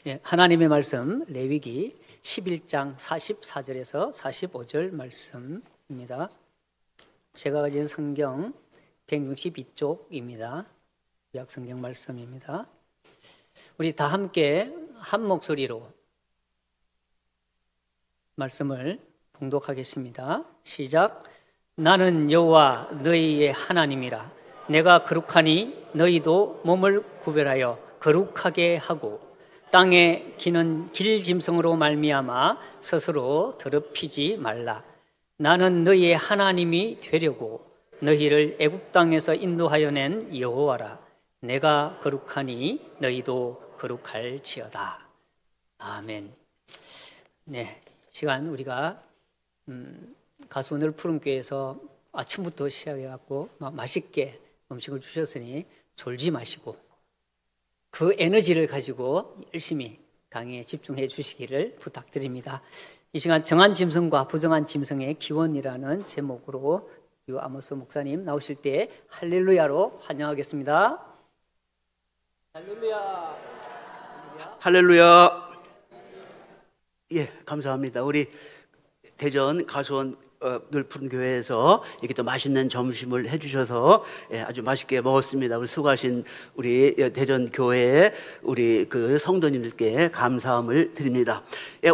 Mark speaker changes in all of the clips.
Speaker 1: 예, 하나님의 말씀 레위기 11장 44절에서 45절 말씀입니다. 제가 가진 성경 162쪽입니다. 구약 성경 말씀입니다. 우리 다 함께 한 목소리로 말씀을 봉독하겠습니다. 시작. 나는 여호와 너희의 하나님이라. 내가 거룩하니 너희도 몸을 구별하여 거룩하게 하고 땅에 기는 길짐승으로 말미암아 스스로 더럽히지 말라. 나는 너희의 하나님이 되려고 너희를 애굽 땅에서 인도하여 낸 여호와라. 내가 거룩하니 너희도 거룩할지어다. 아멘. 네, 시간 우리가 가수늘 푸른교회에서 아침부터 시작해갖고 맛있게 음식을 주셨으니 졸지 마시고 그 에너지를 가지고 열심히 강의에 집중해 주시기를 부탁드립니다. 이 시간 정한 짐승과 부정한 짐승의 기원이라는 제목으로 유 아모스 목사님 나오실 때 할렐루야로 환영하겠습니다. 할렐루야.
Speaker 2: 할렐루야. 예, 감사합니다. 우리 대전 가수원 늘 푸른 교회에서 이렇게 또 맛있는 점심을 해주셔서 아주 맛있게 먹었습니다. 우리 수고하신 우리 대전 교회 우리 그 성도님들께 감사함을 드립니다.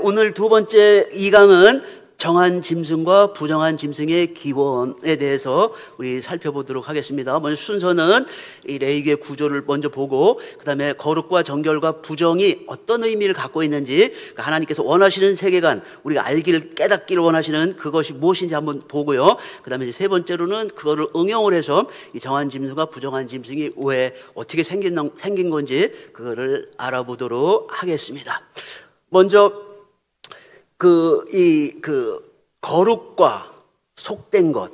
Speaker 2: 오늘 두 번째 이 강은 정한 짐승과 부정한 짐승의 기원에 대해서 우리 살펴보도록 하겠습니다. 먼저 순서는 이 레위기의 구조를 먼저 보고 그 다음에 거룩과 정결과 부정이 어떤 의미를 갖고 있는지 하나님께서 원하시는 세계관 우리가 알기를 깨닫기를 원하시는 그것이 무엇인지 한번 보고요. 그 다음에 세 번째로는 그거를 응용을 해서 이 정한 짐승과 부정한 짐승이 왜 어떻게 생긴 건지 그거를 알아보도록 하겠습니다. 먼저 거룩과 속된 것,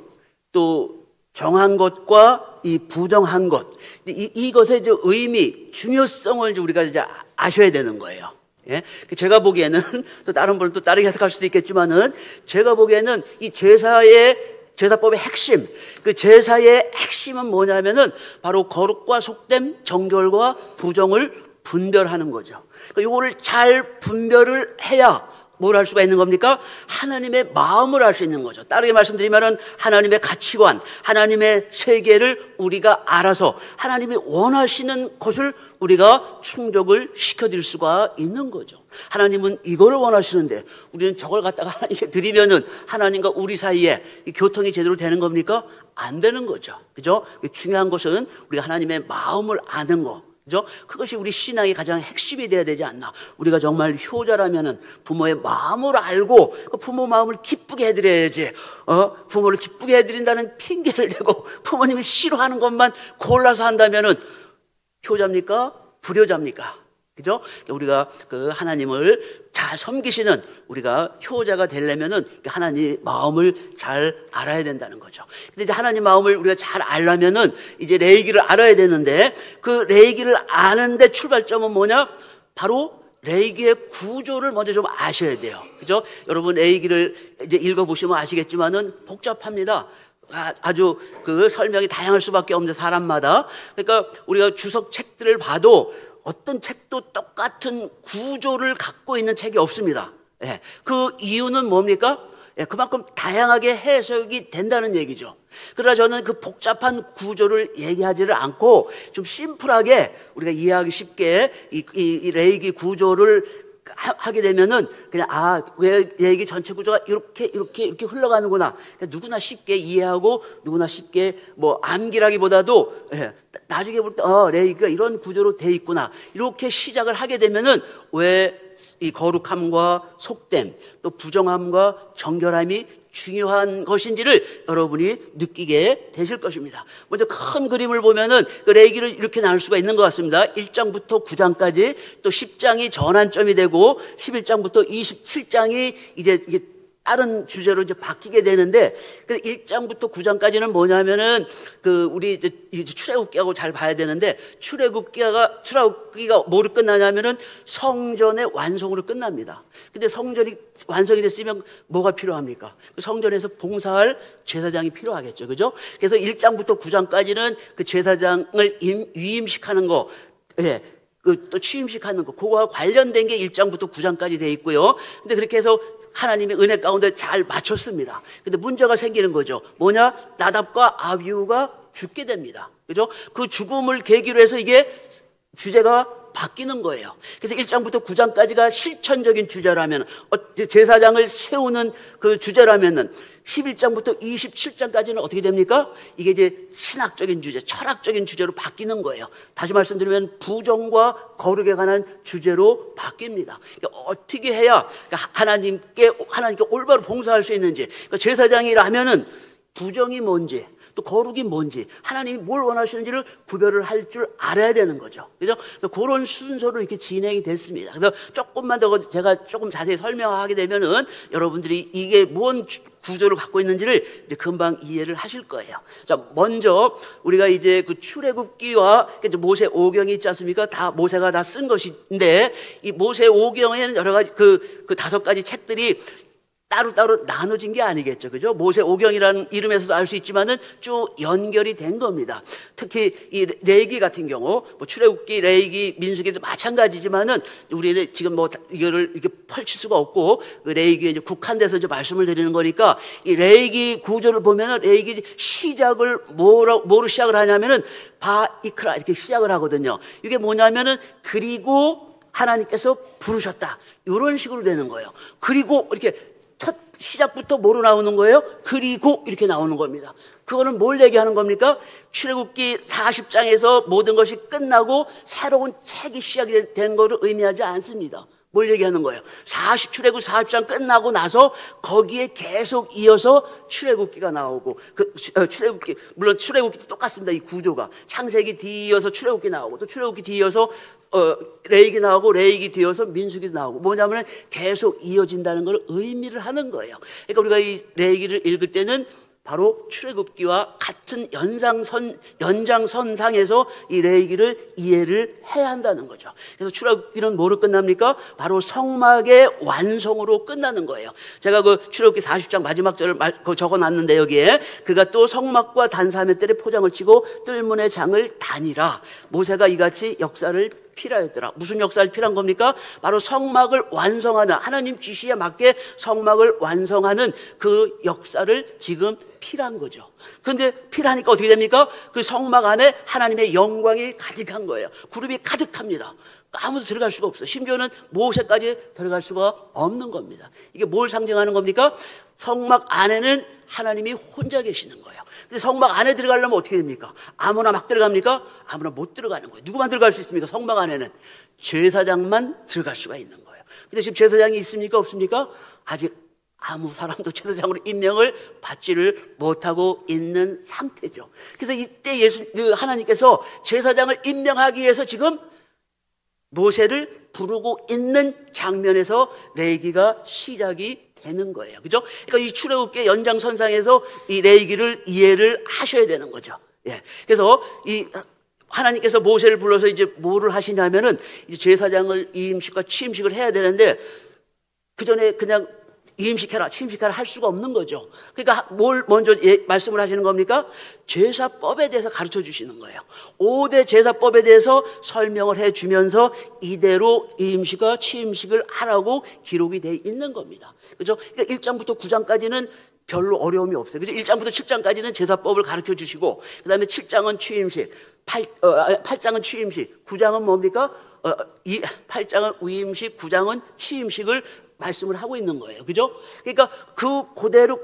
Speaker 2: 또 정한 것과 이 부정한 것, 이것의 이제 의미, 중요성을 이제 우리가 이제 아셔야 되는 거예요. 예? 제가 보기에는 또 다른 분은 또 다르게 해석할 수도 있겠지만은 제가 보기에는 이 제사법의 핵심, 그 제사의 핵심은 뭐냐면은 바로 거룩과 속됨, 정결과 부정을 분별하는 거죠. 이거를 잘 분별을 해야 뭘 할 수가 있는 겁니까? 하나님의 마음을 알 수 있는 거죠. 다르게 말씀드리면은 하나님의 가치관, 하나님의 세계를 우리가 알아서 하나님이 원하시는 것을 우리가 충족을 시켜드릴 수가 있는 거죠. 하나님은 이거를 원하시는데 우리는 저걸 갖다가 하나님께 드리면은 하나님과 우리 사이에 교통이 제대로 되는 겁니까? 안 되는 거죠. 그죠? 중요한 것은 우리가 하나님의 마음을 아는 거. 그죠? 그것이 우리 신앙의 가장 핵심이 돼야 되지 않나. 우리가 정말 효자라면은 부모의 마음을 알고 그 부모 마음을 기쁘게 해드려야지. 부모를 기쁘게 해드린다는 핑계를 대고 부모님이 싫어하는 것만 골라서 한다면은 효자입니까? 불효자입니까? 그죠? 우리가 그 하나님을 잘 섬기시는 우리가 효자가 되려면은 하나님 마음을 잘 알아야 된다는 거죠. 근데 이제 하나님 마음을 우리가 잘 알려면은 이제 레위기를 알아야 되는데 그 레위기를 아는데 출발점은 뭐냐? 바로 레위기의 구조를 먼저 좀 아셔야 돼요. 그죠? 여러분 레위기를 이제 읽어보시면 아시겠지만은 복잡합니다. 아주 그 설명이 다양할 수밖에 없는데 사람마다. 그러니까 우리가 주석 책들을 봐도 어떤 책도 똑같은 구조를 갖고 있는 책이 없습니다. 예, 그 이유는 뭡니까? 예, 그만큼 다양하게 해석이 된다는 얘기죠. 그러나 저는 그 복잡한 구조를 얘기하지를 않고 좀 심플하게 우리가 이해하기 쉽게 이 레위기 구조를 하게 되면은 그냥 왜 얘기 전체 구조가 이렇게 흘러가는구나. 누구나 쉽게 이해하고 누구나 쉽게 뭐 암기라기보다도 나중에 볼 때 레위기가 이런 구조로 돼 있구나. 이렇게 시작을 하게 되면은 왜 이 거룩함과 속됨 또 부정함과 정결함이 중요한 것인지를 여러분이 느끼게 되실 것입니다. 먼저 큰 그림을 보면은 그 레위기를 이렇게 나눌 수가 있는 것 같습니다. 1장부터 9장까지 또 10장이 전환점이 되고 11장부터 27장이 이제 이게 다른 주제로 이제 바뀌게 되는데 그 1장부터 9장까지는 뭐냐면은 그 우리 이제 출애굽기하고 잘 봐야 되는데 출애굽기가 뭐로 끝나냐면은 성전의 완성으로 끝납니다. 근데 성전이 완성이 됐으면 뭐가 필요합니까? 그 성전에서 봉사할 제사장이 필요하겠죠. 그죠? 그래서 1장부터 9장까지는 그 제사장을 위임식하는 거, 예. 또 취임식 하는 거, 그거와 관련된 게 1장부터 9장까지 돼 있고요. 근데 그렇게 해서 하나님의 은혜 가운데 잘 맞췄습니다. 근데 문제가 생기는 거죠. 뭐냐? 나답과 아비후가 죽게 됩니다. 그죠? 그 죽음을 계기로 해서 이게 주제가 바뀌는 거예요. 그래서 1장부터 9장까지가 실천적인 주제라면, 제사장을 세우는 그 주제라면은 11장부터 27장까지는 어떻게 됩니까? 이게 이제 신학적인 주제, 철학적인 주제로 바뀌는 거예요. 다시 말씀드리면 부정과 거룩에 관한 주제로 바뀝니다. 그러니까 어떻게 해야 하나님께 올바로 봉사할 수 있는지, 그러니까 제사장이라면은 부정이 뭔지, 또 거룩이 뭔지, 하나님이 뭘 원하시는지를 구별을 할 줄 알아야 되는 거죠. 그죠? 그런 순서로 이렇게 진행이 됐습니다. 그래서 조금만 더 제가 조금 자세히 설명하게 되면은 여러분들이 이게 뭔 구조를 갖고 있는지를 이제 금방 이해를 하실 거예요. 자, 먼저 우리가 이제 그 출애굽기와 이제 모세 오경이 있지 않습니까? 다 모세가 다 쓴 것인데, 이 모세 오경에는 여러 가지 그 5가지 책들이 따로따로 나눠진 게 아니겠죠. 그죠? 모세 오경이라는 이름에서도 알 수 있지만은 쭉 연결이 된 겁니다. 특히 이 레위기 같은 경우, 뭐 출애굽기, 레위기, 민수기도 마찬가지지만은 우리는 지금 뭐 이거를 이렇게 펼칠 수가 없고, 그 레위기에 이제 국한돼서 이제 말씀을 드리는 거니까, 이 레위기 구조를 보면은 레위기 시작을 뭐로 시작을 하냐면은 바이크라 이렇게 시작을 하거든요. 이게 뭐냐면은 그리고 하나님께서 부르셨다, 이런 식으로 되는 거예요. 그리고 이렇게 첫 시작부터 뭐로 나오는 거예요? 그리고 이렇게 나오는 겁니다. 그거는 뭘 얘기하는 겁니까? 출애굽기 40장에서 모든 것이 끝나고 새로운 책이 시작이 된 거를 의미하지 않습니다. 뭘 얘기하는 거예요? 출애굽 40장 끝나고 나서 거기에 계속 이어서 출애굽기가 나오고, 출애굽기, 물론 출애굽기도 똑같습니다. 이 구조가 창세기 뒤이어서 출애굽기 나오고, 또 출애굽기 뒤이어서 레위기 나오고, 레위기 뒤어서 민수기도 나오고, 뭐냐면 계속 이어진다는 걸 의미를 하는 거예요. 그러니까 우리가 이 레위기를 읽을 때는 바로 출애굽기와 같은 연장선상에서 이 레위기를 이해를 해야 한다는 거죠. 그래서 출애굽기는 뭐로 끝납니까? 바로 성막의 완성으로 끝나는 거예요. 제가 그 출애굽기 40장 마지막 절을 적어놨는데, 여기에 그가 또 성막과 단사면 뜰에 포장을 치고 뜰문의 장을 다니라. 모세가 이같이 역사를 필하였더라. 무슨 역사를 필한 겁니까? 바로 성막을 완성하는, 하나님 지시에 맞게 성막을 완성하는 그 역사를 지금 필한 거죠. 그런데 필하니까 어떻게 됩니까? 그 성막 안에 하나님의 영광이 가득한 거예요. 구름이 가득합니다. 아무도 들어갈 수가 없어요. 심지어는 모세까지 들어갈 수가 없는 겁니다. 이게 뭘 상징하는 겁니까? 성막 안에는 하나님이 혼자 계시는 거예요. 근데 성막 안에 들어가려면 어떻게 됩니까? 아무나 막 들어갑니까? 아무나 못 들어가는 거예요. 누구만 들어갈 수 있습니까? 성막 안에는 제사장만 들어갈 수가 있는 거예요. 근데 지금 제사장이 있습니까? 없습니까? 아직 아무 사람도 제사장으로 임명을 받지를 못하고 있는 상태죠. 그래서 이때 하나님께서 제사장을 임명하기 위해서 지금 모세를 부르고 있는 장면에서 레위기가 시작이 되는 거예요. 그죠? 그러니까 이 출애굽기의 연장선상에서 이 레위기를 이해를 하셔야 되는 거죠. 예. 그래서 이 하나님께서 모세를 불러서 이제 뭐를 하시냐면은 이제 제사장을 이임식과 취임식을 해야 되는데, 그 전에 그냥 이임식해라, 취임식해라 할 수가 없는 거죠. 그러니까 뭘 먼저 말씀을 하시는 겁니까? 제사법에 대해서 가르쳐 주시는 거예요. 5대 제사법에 대해서 설명을 해 주면서 이대로 이임식과 취임식을 하라고 기록이 돼 있는 겁니다. 그죠? 그러니까 1장부터 9장까지는 별로 어려움이 없어요. 그죠? 1장부터 7장까지는 제사법을 가르쳐 주시고, 그 다음에 7장은 취임식, 8장은 취임식, 9장은 뭡니까? 8장은 위임식, 9장은 취임식을 말씀을 하고 있는 거예요. 그죠? 그러니까 그대로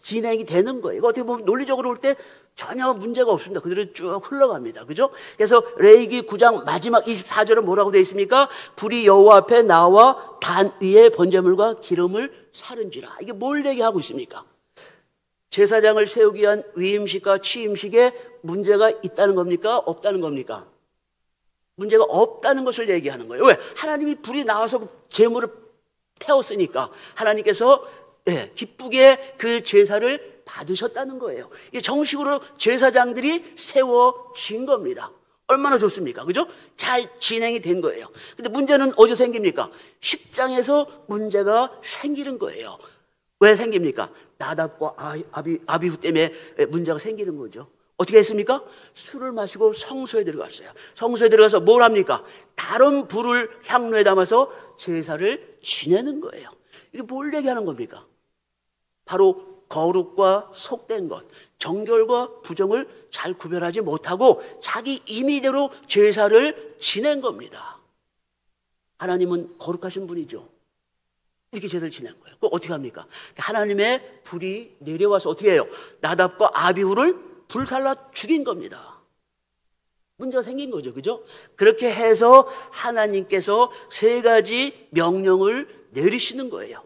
Speaker 2: 진행이 되는 거예요. 어떻게 보면 논리적으로 볼 때 전혀 문제가 없습니다. 그대로 쭉 흘러갑니다. 그죠? 그래서 레위기 9장 마지막 24절은 뭐라고 되어 있습니까? 불이 여호와 앞에 나와 단 위에 번제물과 기름을 사른지라. 이게 뭘 얘기하고 있습니까? 제사장을 세우기 위한 위임식과 취임식에 문제가 있다는 겁니까? 없다는 겁니까? 문제가 없다는 것을 얘기하는 거예요. 왜? 하나님이 불이 나와서 제물을 태웠으니까 하나님께서 기쁘게 그 제사를 받으셨다는 거예요. 이게 정식으로 제사장들이 세워진 겁니다. 얼마나 좋습니까? 그죠? 잘 진행이 된 거예요. 근데 문제는 어디서 생깁니까? 10장에서 문제가 생기는 거예요. 왜 생깁니까? 나답과 아비후 때문에 문제가 생기는 거죠. 어떻게 했습니까? 술을 마시고 성소에 들어갔어요. 성소에 들어가서 뭘 합니까? 다른 불을 향로에 담아서 제사를 지내는 거예요. 이게 뭘 얘기하는 겁니까? 바로 거룩과 속된 것, 정결과 부정을 잘 구별하지 못하고 자기 임의대로 제사를 지낸 겁니다. 하나님은 거룩하신 분이죠. 이렇게 제사를 지낸 거예요. 그럼 어떻게 합니까? 하나님의 불이 내려와서 어떻게 해요? 나답과 아비후를 불살라 죽인 겁니다. 문제가 생긴 거죠. 그죠? 그렇게 해서 하나님께서 세 가지 명령을 내리시는 거예요.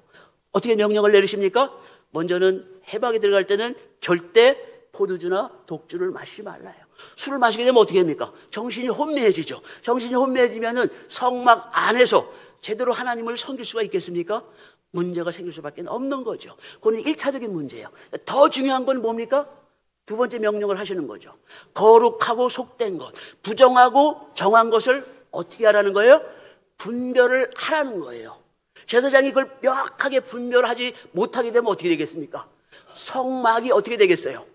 Speaker 2: 어떻게 명령을 내리십니까? 먼저는 해방에 들어갈 때는 절대 포도주나 독주를 마시지 말라요. 술을 마시게 되면 어떻게 됩니까? 정신이 혼미해지죠. 정신이 혼미해지면은 성막 안에서 제대로 하나님을 섬길 수가 있겠습니까? 문제가 생길 수밖에 없는 거죠. 그건 1차적인 문제예요. 더 중요한 건 뭡니까? 두 번째 명령을 하시는 거죠. 거룩하고 속된 것, 부정하고 정한 것을 어떻게 하라는 거예요? 분별을 하라는 거예요. 제사장이 그걸 명확하게 분별하지 못하게 되면 어떻게 되겠습니까? 성막이 어떻게 되겠어요?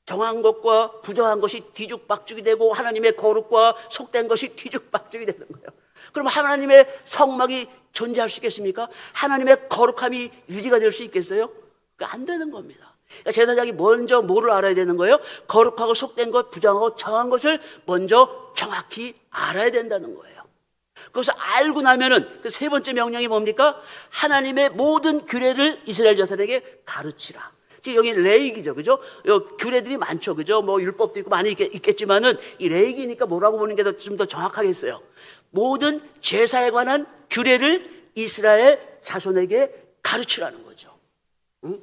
Speaker 2: 정한 것과 부정한 것이 뒤죽박죽이 되고 하나님의 거룩과 속된 것이 뒤죽박죽이 되는 거예요. 그럼 하나님의 성막이 존재할 수 있겠습니까? 하나님의 거룩함이 유지가 될 수 있겠어요? 안 되는 겁니다. 그러니까 제사장이 먼저 뭐를 알아야 되는 거예요? 거룩하고 속된 것, 부정하고 정한 것을 먼저 정확히 알아야 된다는 거예요. 그것을 알고 나면은 그 세 번째 명령이 뭡니까? 하나님의 모든 규례를 이스라엘 자손에게 가르치라. 지금 여기 레위기죠, 그죠? 규례들이 많죠, 그죠? 뭐 율법도 있고 많이 있겠지만은 이 레위기니까 뭐라고 보는 게 좀 더 정확하겠어요. 모든 제사에 관한 규례를 이스라엘 자손에게 가르치라는 거죠. 응?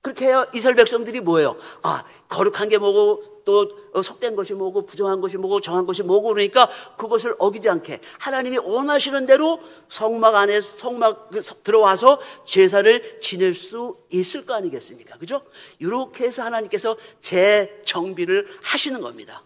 Speaker 2: 그렇게 해야 이스라엘 백성들이 뭐예요? 아, 거룩한 게 뭐고 또 속된 것이 뭐고 부정한 것이 뭐고 정한 것이 뭐고 그러니까 그것을 어기지 않게 하나님이 원하시는 대로 성막 안에 들어와서 제사를 지낼 수 있을 거 아니겠습니까? 그죠? 이렇게 해서 하나님께서 재정비를 하시는 겁니다.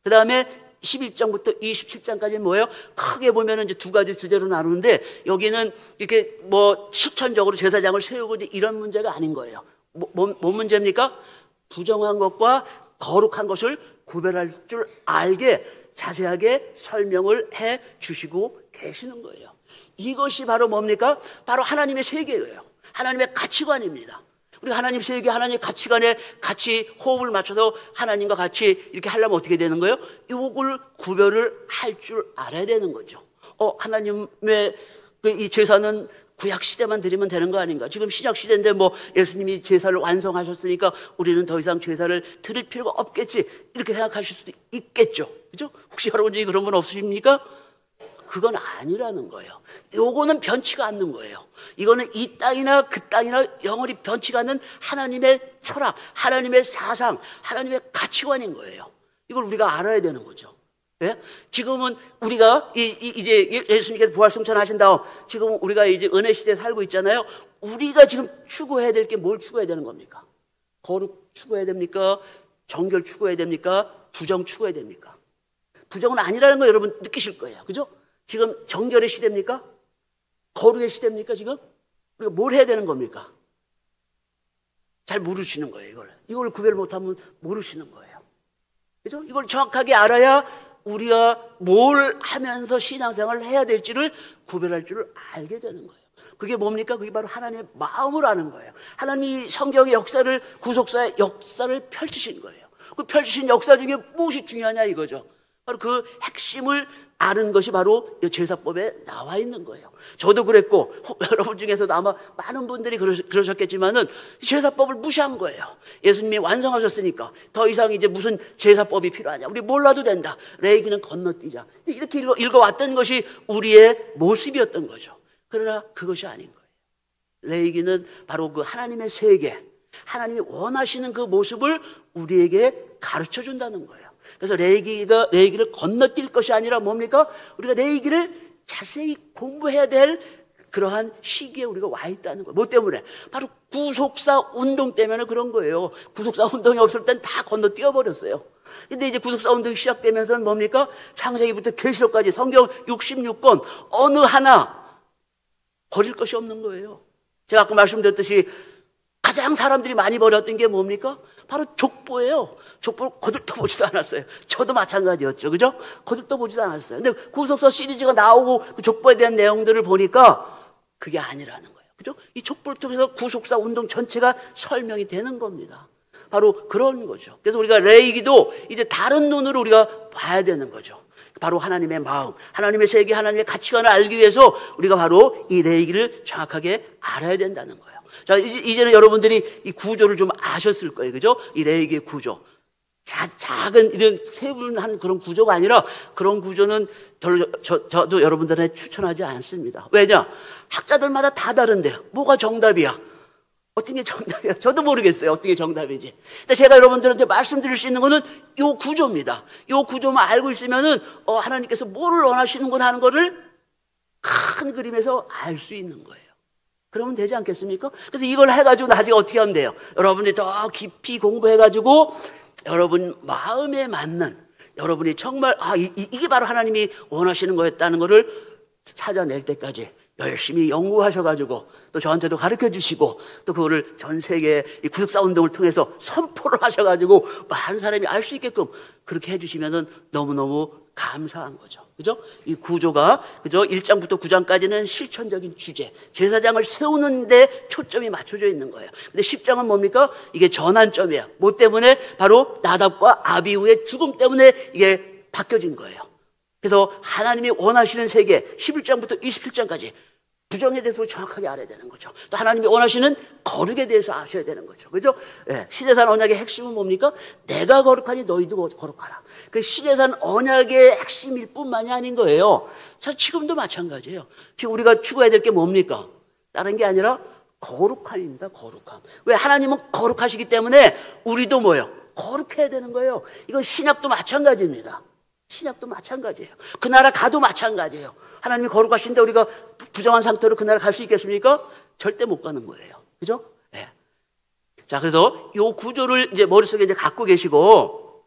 Speaker 2: 그 다음에 11장부터 27장까지는 뭐예요? 크게 보면은 이제 두 가지 주제로 나누는데 여기는 이렇게 뭐 실천적으로 제사장을 세우고 이런 문제가 아닌 거예요. 뭔 문제입니까? 부정한 것과 거룩한 것을 구별할 줄 알게 자세하게 설명을 해 주시고 계시는 거예요. 이것이 바로 뭡니까? 바로 하나님의 세계예요. 하나님의 가치관입니다. 우리 하나님 세계, 하나님의 가치관에 같이 호흡을 맞춰서 하나님과 같이 이렇게 하려면 어떻게 되는 거예요? 이걸 구별을 할 줄 알아야 되는 거죠. 하나님의 이 제사는 구약 시대만 드리면 되는 거 아닌가? 지금 신약 시대인데 뭐 예수님이 제사를 완성하셨으니까 우리는 더 이상 제사를 드릴 필요가 없겠지. 이렇게 생각하실 수도 있겠죠. 그죠? 혹시 여러분 중에 그런 분 없으십니까? 그건 아니라는 거예요. 요거는 변치가 않는 거예요. 이거는 이 땅이나 그 땅이나 영원히 변치가 않는 하나님의 철학, 하나님의 사상, 하나님의 가치관인 거예요. 이걸 우리가 알아야 되는 거죠. 예? 지금은 우리가 이제 예수님께서 부활승천하신 다음 지금 우리가 이제 은혜 시대에 살고 있잖아요. 우리가 지금 추구해야 될 게 뭘 추구해야 되는 겁니까? 거룩 추구해야 됩니까? 정결 추구해야 됩니까? 부정 추구해야 됩니까? 부정은 아니라는 거 여러분 느끼실 거예요. 그죠? 지금 정결의 시대입니까? 거룩의 시대입니까 지금? 우리가 뭘 해야 되는 겁니까? 잘 모르시는 거예요. 이걸 구별 못하면 모르시는 거예요. 그죠? 이걸 정확하게 알아야 우리가 뭘 하면서 신앙생활을 해야 될지를 구별할 줄을 알게 되는 거예요. 그게 뭡니까? 그게 바로 하나님의 마음을 아는 거예요. 하나님이 성경의 역사를, 구속사의 역사를 펼치신 거예요. 그 펼치신 역사 중에 무엇이 중요하냐 이거죠. 바로 그 핵심을 아는 것이 바로 제사법에 나와 있는 거예요. 저도 그랬고 여러분 중에서도 아마 많은 분들이 그러셨겠지만은 제사법을 무시한 거예요. 예수님이 완성하셨으니까 더 이상 이제 무슨 제사법이 필요하냐? 우리 몰라도 된다. 레위기는 건너뛰자. 이렇게 읽어왔던 것이 우리의 모습이었던 거죠. 그러나 그것이 아닌 거예요. 레위기는 바로 그 하나님의 세계, 하나님이 원하시는 그 모습을 우리에게 가르쳐 준다는 거예요. 그래서 레위기를 건너뛸 것이 아니라 뭡니까? 우리가 레위기를 자세히 공부해야 될 그러한 시기에 우리가 와 있다는 거예요. 뭐 때문에? 바로 구속사 운동 때문에 그런 거예요. 구속사 운동이 없을 땐 다 건너뛰어 버렸어요. 근데 이제 구속사 운동이 시작되면서는 뭡니까? 창세기부터 계시록까지 성경 66권 어느 하나 버릴 것이 없는 거예요. 제가 아까 말씀드렸듯이 가장 사람들이 많이 버렸던 게 뭡니까? 바로 족보예요. 족보를 거들떠보지도 않았어요. 저도 마찬가지였죠. 그죠? 거들떠보지도 않았어요. 근데 구속서 시리즈가 나오고 그 족보에 대한 내용들을 보니까 그게 아니라는 거예요. 그죠? 이 족보를 통해서 구속사 운동 전체가 설명이 되는 겁니다. 바로 그런 거죠. 그래서 우리가 레위기도 이제 다른 눈으로 우리가 봐야 되는 거죠. 바로 하나님의 마음, 하나님의 세계, 하나님의 가치관을 알기 위해서 우리가 바로 이 레위기를 정확하게 알아야 된다는 거예요. 자, 이제는 여러분들이 이 구조를 좀 아셨을 거예요. 그죠? 이 레위기의 구조. 작은 이런 세분한 그런 구조가 아니라 그런 구조는 별로 저도 여러분들한테 추천하지 않습니다. 왜냐? 학자들마다 다 다른데 뭐가 정답이야? 어떤 게 정답이야? 저도 모르겠어요. 어떤 게 정답인지. 근데 제가 여러분들한테 말씀드릴 수 있는 거는 요 구조입니다. 요 구조만 알고 있으면은 하나님께서 뭐를 원하시는구나 하는 거를 큰 그림에서 알 수 있는 거예요. 그러면 되지 않겠습니까? 그래서 이걸 해가지고 나중에 어떻게 하면 돼요? 여러분들이 더 깊이 공부해가지고 여러분 마음에 맞는, 여러분이 정말 이게 바로 하나님이 원하시는 거였다는 거를 찾아낼 때까지 열심히 연구하셔가지고 또 저한테도 가르쳐 주시고 또 그거를 전 세계 이 구속사 운동을 통해서 선포를 하셔가지고 많은 사람이 알 수 있게끔 그렇게 해주시면은 너무너무 감사한 거죠. 그죠? 이 구조가, 그죠? 1장부터 9장까지는 실천적인 주제, 제사장을 세우는데 초점이 맞춰져 있는 거예요. 근데 10장은 뭡니까? 이게 전환점이에요. 뭐 때문에? 바로 나답과 아비후의 죽음 때문에 이게 바뀌어진 거예요. 그래서 하나님이 원하시는 세계, 11장부터 27장까지 부정에 대해서 정확하게 알아야 되는 거죠. 또 하나님이 원하시는 거룩에 대해서 아셔야 되는 거죠. 그죠? 예, 신해산 언약의 핵심은 뭡니까? 내가 거룩하니 너희도 거룩하라. 그 신해산 언약의 핵심일 뿐만이 아닌 거예요. 자, 지금도 마찬가지예요. 지금 우리가 추구해야 될 게 뭡니까? 다른 게 아니라 거룩함입니다. 거룩함. 왜? 하나님은 거룩하시기 때문에 우리도 뭐예요? 거룩해야 되는 거예요. 이건 신약도 마찬가지입니다. 신약도 마찬가지예요. 그 나라 가도 마찬가지예요. 하나님이 거룩하신데 우리가 부정한 상태로 그 나라 갈 수 있겠습니까? 절대 못 가는 거예요. 그죠? 네. 자, 그래서 이 구조를 이제 머릿속에 이제 갖고 계시고,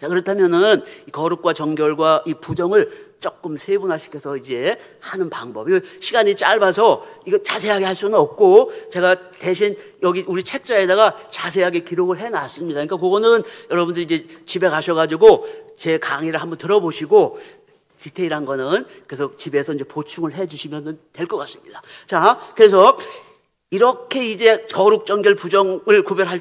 Speaker 2: 자, 그렇다면은 이 거룩과 정결과 이 부정을 조금 세분화시켜서 이제 하는 방법. 이거 시간이 짧아서 이거 자세하게 할 수는 없고, 제가 대신 여기 우리 책자에다가 자세하게 기록을 해 놨습니다. 그러니까 그거는 여러분들이 이제 집에 가셔가지고 제 강의를 한번 들어보시고, 디테일한 거는 그래서 집에서 이제 보충을 해 주시면 될 것 같습니다. 자, 그래서 이렇게 이제 거룩, 정결, 부정을 구별할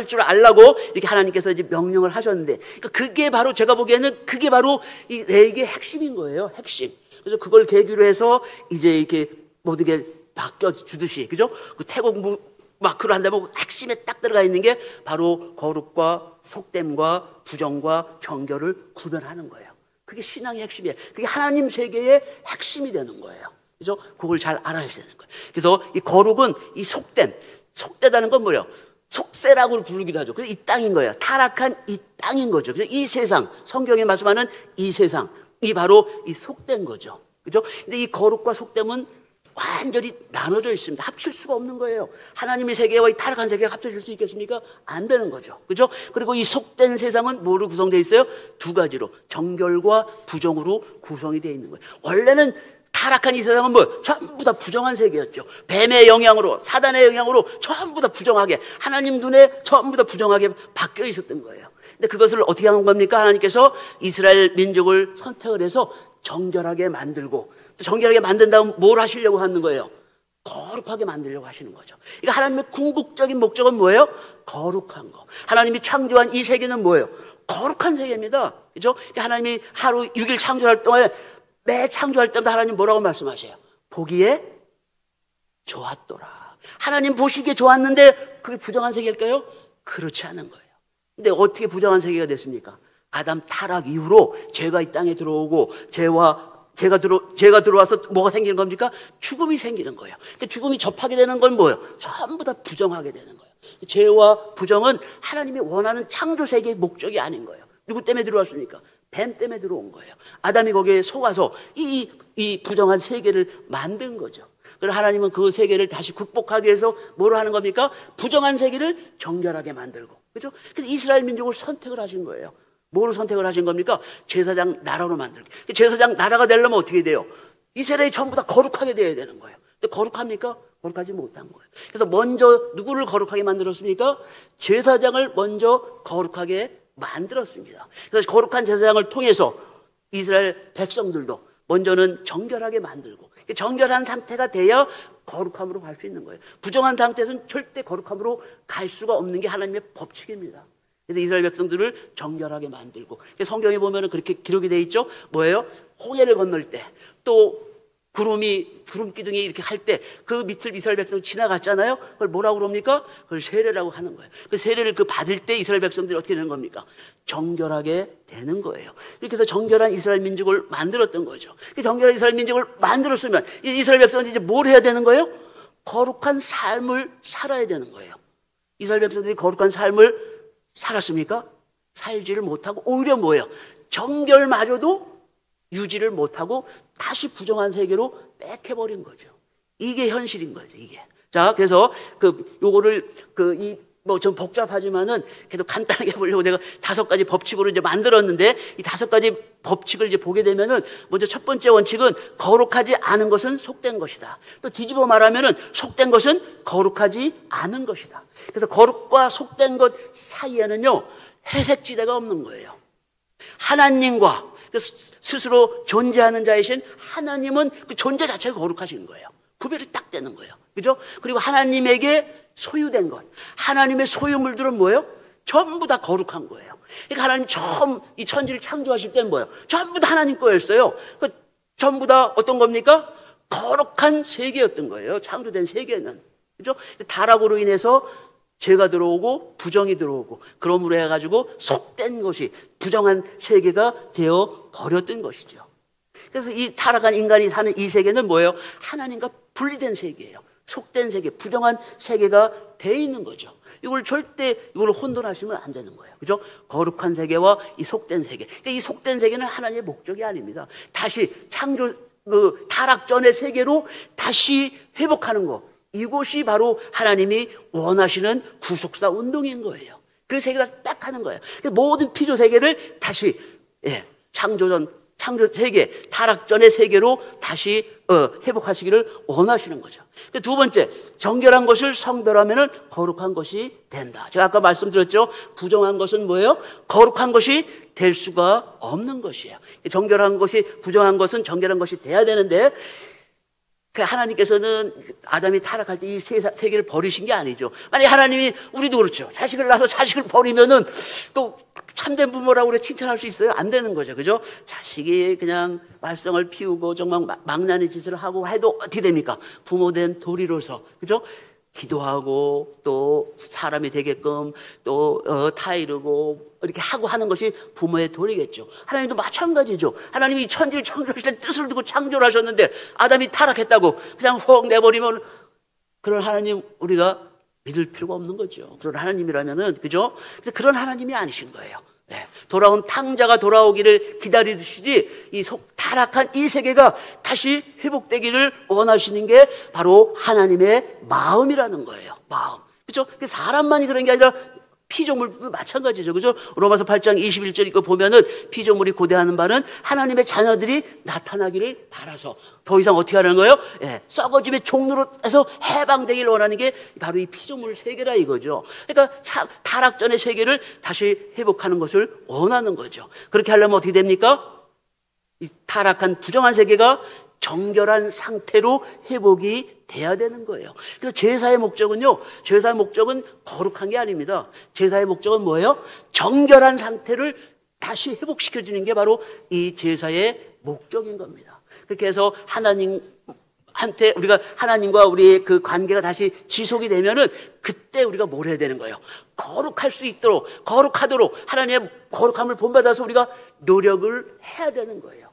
Speaker 2: 줄 알라고 이렇게 하나님께서 이제 명령을 하셨는데, 그러니까 그게 바로 제가 보기에는 그게 바로 이 레위기의 핵심인 거예요. 핵심. 그래서 그걸 계기로 해서 이제 이렇게 모든 게 바뀌어 주듯이, 그죠? 그 태국 마크로 한다면 핵심에 딱 들어가 있는 게 바로 거룩과 속됨과 부정과 정결을 구별하는 거예요. 그게 신앙의 핵심이에요. 그게 하나님 세계의 핵심이 되는 거예요. 그죠? 그걸 잘 알아야 되는 거예요. 그래서 이 거룩은 이 속됨, 속되다는 건 뭐예요? 속세라고 부르기도 하죠. 그래서 이 땅인 거예요. 타락한 이 땅인 거죠. 그래서 이 세상, 성경에 말씀하는 이 세상, 이 바로 이 속된 거죠. 그죠? 근데 이 거룩과 속됨은 완전히 나눠져 있습니다. 합칠 수가 없는 거예요. 하나님의 세계와 이 타락한 세계가 합쳐질 수 있겠습니까? 안 되는 거죠. 그죠? 그리고 이 속된 세상은 뭐로 구성되어 있어요? 두 가지로, 정결과 부정으로 구성이 되어 있는 거예요. 원래는 타락한 이 세상은 뭐? 전부 다 부정한 세계였죠. 뱀의 영향으로, 사단의 영향으로 전부 다 부정하게, 하나님 눈에 전부 다 부정하게 바뀌어 있었던 거예요. 근데 그것을 어떻게 한 겁니까? 하나님께서 이스라엘 민족을 선택을 해서 정결하게 만들고, 또 정결하게 만든 다음 뭘 하시려고 하는 거예요? 거룩하게 만들려고 하시는 거죠. 그러니까 하나님의 궁극적인 목적은 뭐예요? 거룩한 거. 하나님이 창조한 이 세계는 뭐예요? 거룩한 세계입니다. 그죠? 그러니까 하나님이 하루 6일 창조할 동안에 매 창조할 때마다 하나님 뭐라고 말씀하세요? 보기에 좋았더라. 하나님 보시기에 좋았는데 그게 부정한 세계일까요? 그렇지 않은 거예요. 근데 어떻게 부정한 세계가 됐습니까? 아담 타락 이후로 죄가 이 땅에 들어오고 죄가 들어와서 뭐가 생기는 겁니까? 죽음이 생기는 거예요. 그러니까 죽음이 접하게 되는 건 뭐예요? 전부 다 부정하게 되는 거예요. 죄와 부정은 하나님이 원하는 창조 세계의 목적이 아닌 거예요. 누구 때문에 들어왔습니까? 뱀 때문에 들어온 거예요. 아담이 거기에 속아서 이 부정한 세계를 만든 거죠. 그래서 하나님은 그 세계를 다시 극복하기 위해서 뭐를 하는 겁니까? 부정한 세계를 정결하게 만들고. 그죠? 그래서 이스라엘 민족을 선택을 하신 거예요. 뭐로 선택을 하신 겁니까? 제사장 나라로 만들기. 제사장 나라가 되려면 어떻게 돼요? 이스라엘이 전부 다 거룩하게 돼야 되는 거예요. 근데 거룩합니까? 거룩하지 못한 거예요. 그래서 먼저 누구를 거룩하게 만들었습니까? 제사장을 먼저 거룩하게 만들었습니다. 그래서 거룩한 제사장을 통해서 이스라엘 백성들도 먼저는 정결하게 만들고, 정결한 상태가 돼야 거룩함으로 갈 수 있는 거예요. 부정한 상태에서는 절대 거룩함으로 갈 수가 없는 게 하나님의 법칙입니다. 그래서 이스라엘 백성들을 정결하게 만들고, 성경에 보면은 그렇게 기록이 되어 있죠. 뭐예요? 홍해를 건널 때, 또 구름 기둥이 이렇게 할 때 그 밑을 이스라엘 백성 지나갔잖아요. 그걸 뭐라고 그럽니까? 그걸 세례라고 하는 거예요. 그 세례를 받을 때 이스라엘 백성들이 어떻게 되는 겁니까? 정결하게 되는 거예요. 이렇게 해서 정결한 이스라엘 민족을 만들었던 거죠. 정결한 이스라엘 민족을 만들었으면 이스라엘 백성들이 이제 뭘 해야 되는 거예요? 거룩한 삶을 살아야 되는 거예요. 이스라엘 백성들이 거룩한 삶을 살았습니까? 살지를 못하고 오히려 뭐예요? 정결마저도 유지를 못하고 다시 부정한 세계로 뺏겨버린 거죠. 이게 현실인 거죠, 이게. 자, 그래서 요거를 좀 복잡하지만은 그래도 간단하게 보려고 내가 5가지 법칙으로 이제 만들었는데, 이 5가지 법칙을 이제 보게 되면은 먼저 첫 번째 원칙은 거룩하지 않은 것은 속된 것이다. 또 뒤집어 말하면은 속된 것은 거룩하지 않은 것이다. 그래서 거룩과 속된 것 사이에는요, 회색지대가 없는 거예요. 하나님과 스스로 존재하는 자이신 하나님은 그 존재 자체가 거룩하신 거예요. 구별이 딱 되는 거예요. 그죠? 그리고 하나님에게 소유된 것, 하나님의 소유물들은 뭐예요? 전부 다 거룩한 거예요. 그러니까 하나님 처음 이 천지를 창조하실 때는 뭐예요? 전부 다 하나님 거였어요. 전부 다 어떤 겁니까? 거룩한 세계였던 거예요. 창조된 세계는. 그죠? 타락으로 인해서 죄가 들어오고 부정이 들어오고, 그러므로 해가지고 속된 것이 부정한 세계가 되어 버렸던 것이죠. 그래서 이 타락한 인간이 사는 이 세계는 뭐예요? 하나님과 분리된 세계예요. 속된 세계, 부정한 세계가 돼 있는 거죠. 이걸 혼돈하시면 안 되는 거예요. 그죠? 거룩한 세계와 이 속된 세계. 그러니까 이 속된 세계는 하나님의 목적이 아닙니다. 다시 타락 전의 세계로 다시 회복하는 거. 이곳이 바로 하나님이 원하시는 구속사 운동인 거예요. 그 세계가 딱 하는 거예요. 모든 피조 세계를 다시 창조 세계, 타락 전의 세계로 다시 회복하시기를 원하시는 거죠. 두 번째, 정결한 것을 성별하면은 거룩한 것이 된다. 제가 아까 말씀드렸죠. 부정한 것은 뭐예요? 거룩한 것이 될 수가 없는 것이에요. 정결한 것이, 부정한 것은 정결한 것이 돼야 되는데, 하나님께서는 아담이 타락할 때 이 세계를 버리신 게 아니죠. 만약에 하나님이, 우리도 그렇죠. 자식을 낳아서 자식을 버리면은 또 참된 부모라고 그래 칭찬할 수 있어요? 안 되는 거죠. 그죠? 자식이 그냥 말썽을 피우고 정말 망나니 짓을 하고 해도 어떻게 됩니까? 부모된 도리로서. 그죠? 기도하고 또 사람이 되게끔 또 타이르고 이렇게 하고 하는 것이 부모의 도리겠죠. 하나님도 마찬가지죠. 하나님이 이 천지를 창조하실 때 뜻을 두고 창조를 하셨는데 아담이 타락했다고 그냥 훅 내버리면, 그런 하나님 우리가 믿을 필요가 없는 거죠. 그런 하나님이라면은, 그죠? 근데 그런 하나님이 아니신 거예요. 네. 돌아온 탕자가 돌아오기를 기다리듯이 타락한 이 세계가 다시 회복되기를 원하시는 게 바로 하나님의 마음이라는 거예요. 마음. 그렇죠? 사람만이 그런 게 아니라 피조물도 마찬가지죠. 그죠? 로마서 8장 21절 이거 보면은 피조물이 고대하는 바는 하나님의 자녀들이 나타나기를 바라서 더 이상 어떻게 하는 거예요? 썩어짐의 종로로 해서 해방되기를 원하는 게 바로 이 피조물 세계라 이거죠. 그러니까 타락 전의 세계를 다시 회복하는 것을 원하는 거죠. 그렇게 하려면 어떻게 됩니까? 이 타락한 부정한 세계가 정결한 상태로 회복이 돼야 되는 거예요. 그래서 제사의 목적은요, 제사의 목적은 거룩한 게 아닙니다. 제사의 목적은 뭐예요? 정결한 상태를 다시 회복시켜주는 게 바로 이 제사의 목적인 겁니다. 그렇게 해서 하나님과 우리의 그 관계가 다시 지속이 되면은 그때 우리가 뭘 해야 되는 거예요? 거룩할 수 있도록, 거룩하도록 하나님의 거룩함을 본받아서 우리가 노력을 해야 되는 거예요.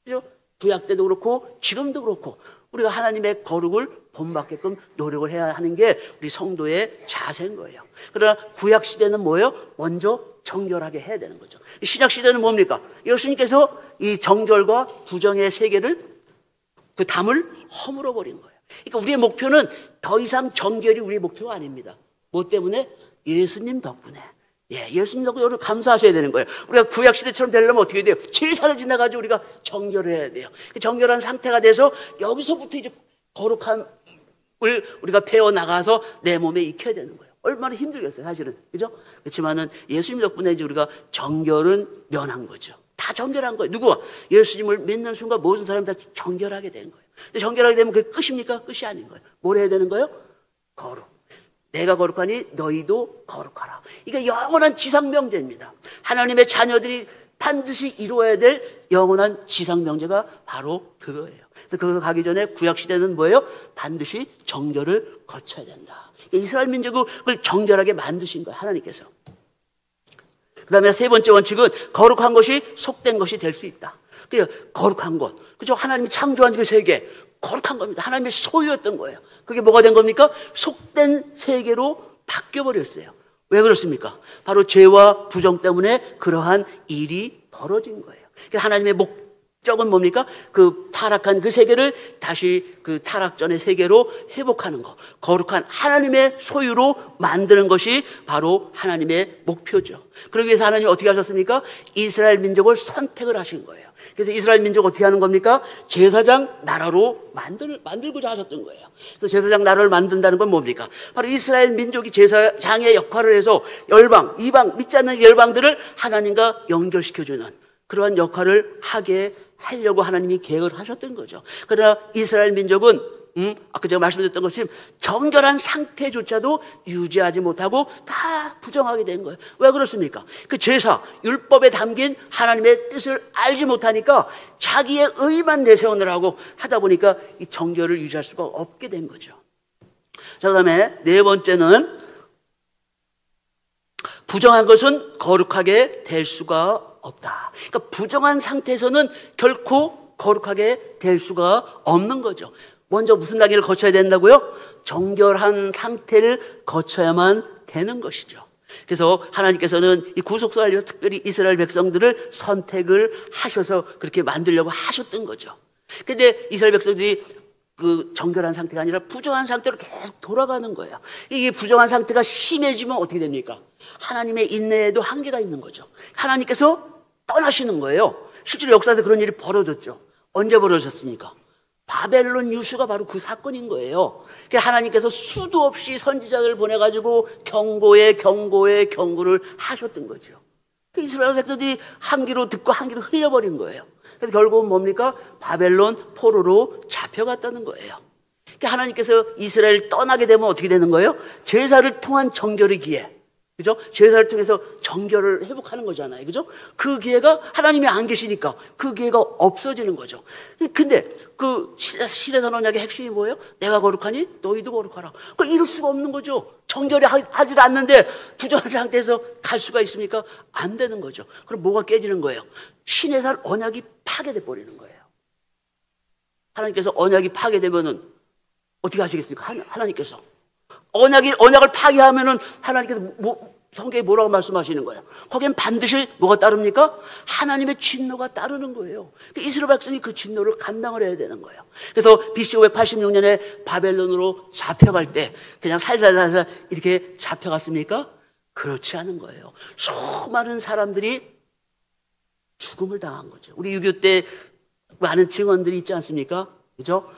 Speaker 2: 그죠? 구약 때도 그렇고 지금도 그렇고 우리가 하나님의 거룩을 본받게끔 노력을 해야 하는 게 우리 성도의 자세인 거예요. 그러나 구약 시대는 뭐예요? 먼저 정결하게 해야 되는 거죠. 신약 시대는 뭡니까? 예수님께서 이 정결과 부정의 세계를, 그 담을 허물어 버린 거예요. 그러니까 우리의 목표는 더 이상 정결이 우리의 목표가 아닙니다. 뭐 때문에? 예수님 덕분에. 예수님 덕분에 여러분 감사하셔야 되는 거예요. 우리가 구약시대처럼 되려면 어떻게 돼요? 제사를 지나가지고 우리가 정결해야 돼요. 정결한 상태가 돼서 여기서부터 이제 거룩한 우리가 배워 나가서 내 몸에 익혀야 되는 거예요. 얼마나 힘들겠어요, 사실은. 그죠? 그렇지만은 예수님 덕분에 이제 우리가 정결은 면한 거죠. 다 정결한 거예요. 누구와? 예수님을 믿는 순간 모든 사람이 다 정결하게 된 거예요. 근데 정결하게 되면 그게 끝입니까? 끝이 아닌 거예요. 뭘 해야 되는 거예요? 거룩. 내가 거룩하니 너희도 거룩하라. 이게 영원한 지상명제입니다. 하나님의 자녀들이 반드시 이루어야 될 영원한 지상명제가 바로 그거예요. 그래서 거기서 가기 전에 구약시대는 뭐예요? 반드시 정결을 거쳐야 된다. 이스라엘 민족을 정결하게 만드신 거예요, 하나님께서. 그 다음에 세 번째 원칙은 거룩한 것이 속된 것이 될 수 있다. 그러니까 거룩한 것. 그죠? 하나님이 창조한 그 세계. 거룩한 겁니다. 하나님의 소유였던 거예요. 그게 뭐가 된 겁니까? 속된 세계로 바뀌어버렸어요. 왜 그렇습니까? 바로 죄와 부정 때문에 그러한 일이 벌어진 거예요. 그래서 하나님의 목적은 뭡니까? 그 타락한 그 세계를 다시 그 타락 전의 세계로 회복하는 것. 거룩한 하나님의 소유로 만드는 것이 바로 하나님의 목표죠. 그러기 위해서 하나님이 어떻게 하셨습니까? 이스라엘 민족을 선택을 하신 거예요. 그래서 이스라엘 민족 어떻게 하는 겁니까? 제사장 나라로 만들고자 하셨던 거예요. 그래서 제사장 나라를 만든다는 건 뭡니까? 바로 이스라엘 민족이 제사장의 역할을 해서 열방, 이방, 믿지 않는 열방들을 하나님과 연결시켜주는 그러한 역할을 하게 하려고 하나님이 계획을 하셨던 거죠. 그러나 이스라엘 민족은 아까 제가 말씀드렸던 것처럼 정결한 상태조차도 유지하지 못하고 다 부정하게 된 거예요. 왜 그렇습니까? 그 제사, 율법에 담긴 하나님의 뜻을 알지 못하니까 자기의 의만 내세우느라고 하다 보니까 이 정결을 유지할 수가 없게 된 거죠. 자, 그 다음에 네 번째는 부정한 것은 거룩하게 될 수가 없다. 그러니까 부정한 상태에서는 결코 거룩하게 될 수가 없는 거죠. 먼저 무슨 단계를 거쳐야 된다고요? 정결한 상태를 거쳐야만 되는 것이죠. 그래서 하나님께서는 이 구속사를 위해서 특별히 이스라엘 백성들을 선택을 하셔서 그렇게 만들려고 하셨던 거죠. 근데 이스라엘 백성들이 그 정결한 상태가 아니라 부정한 상태로 계속 돌아가는 거예요. 이게 부정한 상태가 심해지면 어떻게 됩니까? 하나님의 인내에도 한계가 있는 거죠. 하나님께서 떠나시는 거예요. 실제로 역사에서 그런 일이 벌어졌죠. 언제 벌어졌습니까? 바벨론 유수가 바로 그 사건인 거예요. 하나님께서 수도 없이 선지자들 보내가지고 경고를 하셨던 거죠. 이스라엘 백성들이 한 귀로 듣고 한 귀로 흘려버린 거예요. 그래서 결국은 뭡니까? 바벨론 포로로 잡혀갔다는 거예요. 하나님께서 이스라엘 떠나게 되면 어떻게 되는 거예요? 제사를 통한 정결의 기회. 그죠? 제사를 통해서 정결을 회복하는 거잖아요. 그죠? 그 기회가 하나님이 안 계시니까 그 기회가 없어지는 거죠. 근데 그 시내산 언약의 핵심이 뭐예요? 내가 거룩하니 너희도 거룩하라. 그걸 이룰 수가 없는 거죠. 정결이 하지도 않는데 부정한 상태에서 갈 수가 있습니까? 안 되는 거죠. 그럼 뭐가 깨지는 거예요? 시내산 언약이 파괴돼 버리는 거예요. 하나님께서 언약이 파괴되면은 어떻게 하시겠습니까? 하나님께서 언약을 파괴하면은 하나님께서 성경에 뭐라고 말씀하시는 거예요? 거기엔 반드시 뭐가 따릅니까? 하나님의 진노가 따르는 거예요. 이스라엘 백성이 그 진노를 감당을 해야 되는 거예요. 그래서 BC 586년에 바벨론으로 잡혀갈 때 그냥 살살살살 이렇게 잡혀갔습니까? 그렇지 않은 거예요. 수많은 사람들이 죽음을 당한 거죠. 우리 6.25 때 많은 증언들이 있지 않습니까? 그죠?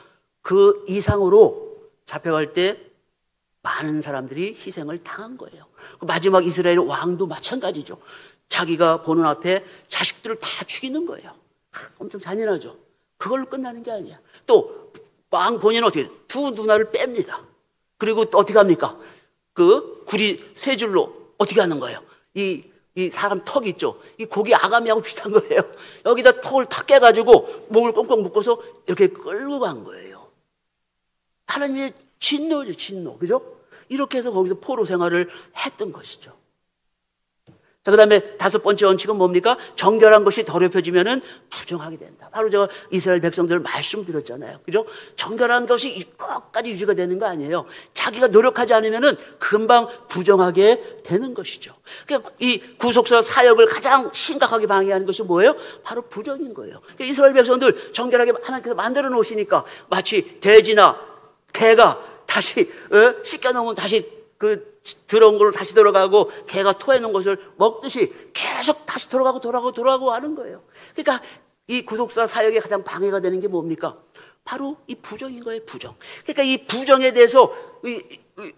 Speaker 2: 그 이상으로 잡혀갈 때 많은 사람들이 희생을 당한 거예요. 마지막 이스라엘 왕도 마찬가지죠. 자기가 보는 앞에 자식들을 다 죽이는 거예요. 엄청 잔인하죠. 그걸로 끝나는 게 아니야. 또 왕 본인은 어떻게 두 누나를 뺍니다. 그리고 또 어떻게 합니까? 그 구리 세 줄로 어떻게 하는 거예요? 이 사람 턱 있죠. 이 고기 아가미하고 비슷한 거예요. 여기다 턱을 탁 깨가지고 목을 꽁꽁 묶어서 이렇게 끌고 간 거예요. 하나님의 진노죠, 진노. 그죠? 이렇게 해서 거기서 포로 생활을 했던 것이죠. 자, 그 다음에 다섯 번째 원칙은 뭡니까? 정결한 것이 더럽혀지면은 부정하게 된다. 바로 제가 이스라엘 백성들 말씀드렸잖아요. 그죠? 정결한 것이 끝까지 유지가 되는 거 아니에요. 자기가 노력하지 않으면은 금방 부정하게 되는 것이죠. 그러니까 이 구속사 사역을 가장 심각하게 방해하는 것이 뭐예요? 바로 부정인 거예요. 그러니까 이스라엘 백성들 정결하게 하나님께서 만들어 놓으시니까 마치 돼지나 개가 다시 씻겨놓으면 다시 그 들어온 걸로 다시 들어가고 개가 토해놓은 것을 먹듯이 계속 다시 돌아가고 하는 거예요. 그러니까 이 구속사 사역에 가장 방해가 되는 게 뭡니까? 바로 이 부정인 거예요, 부정. 그러니까 이 부정에 대해서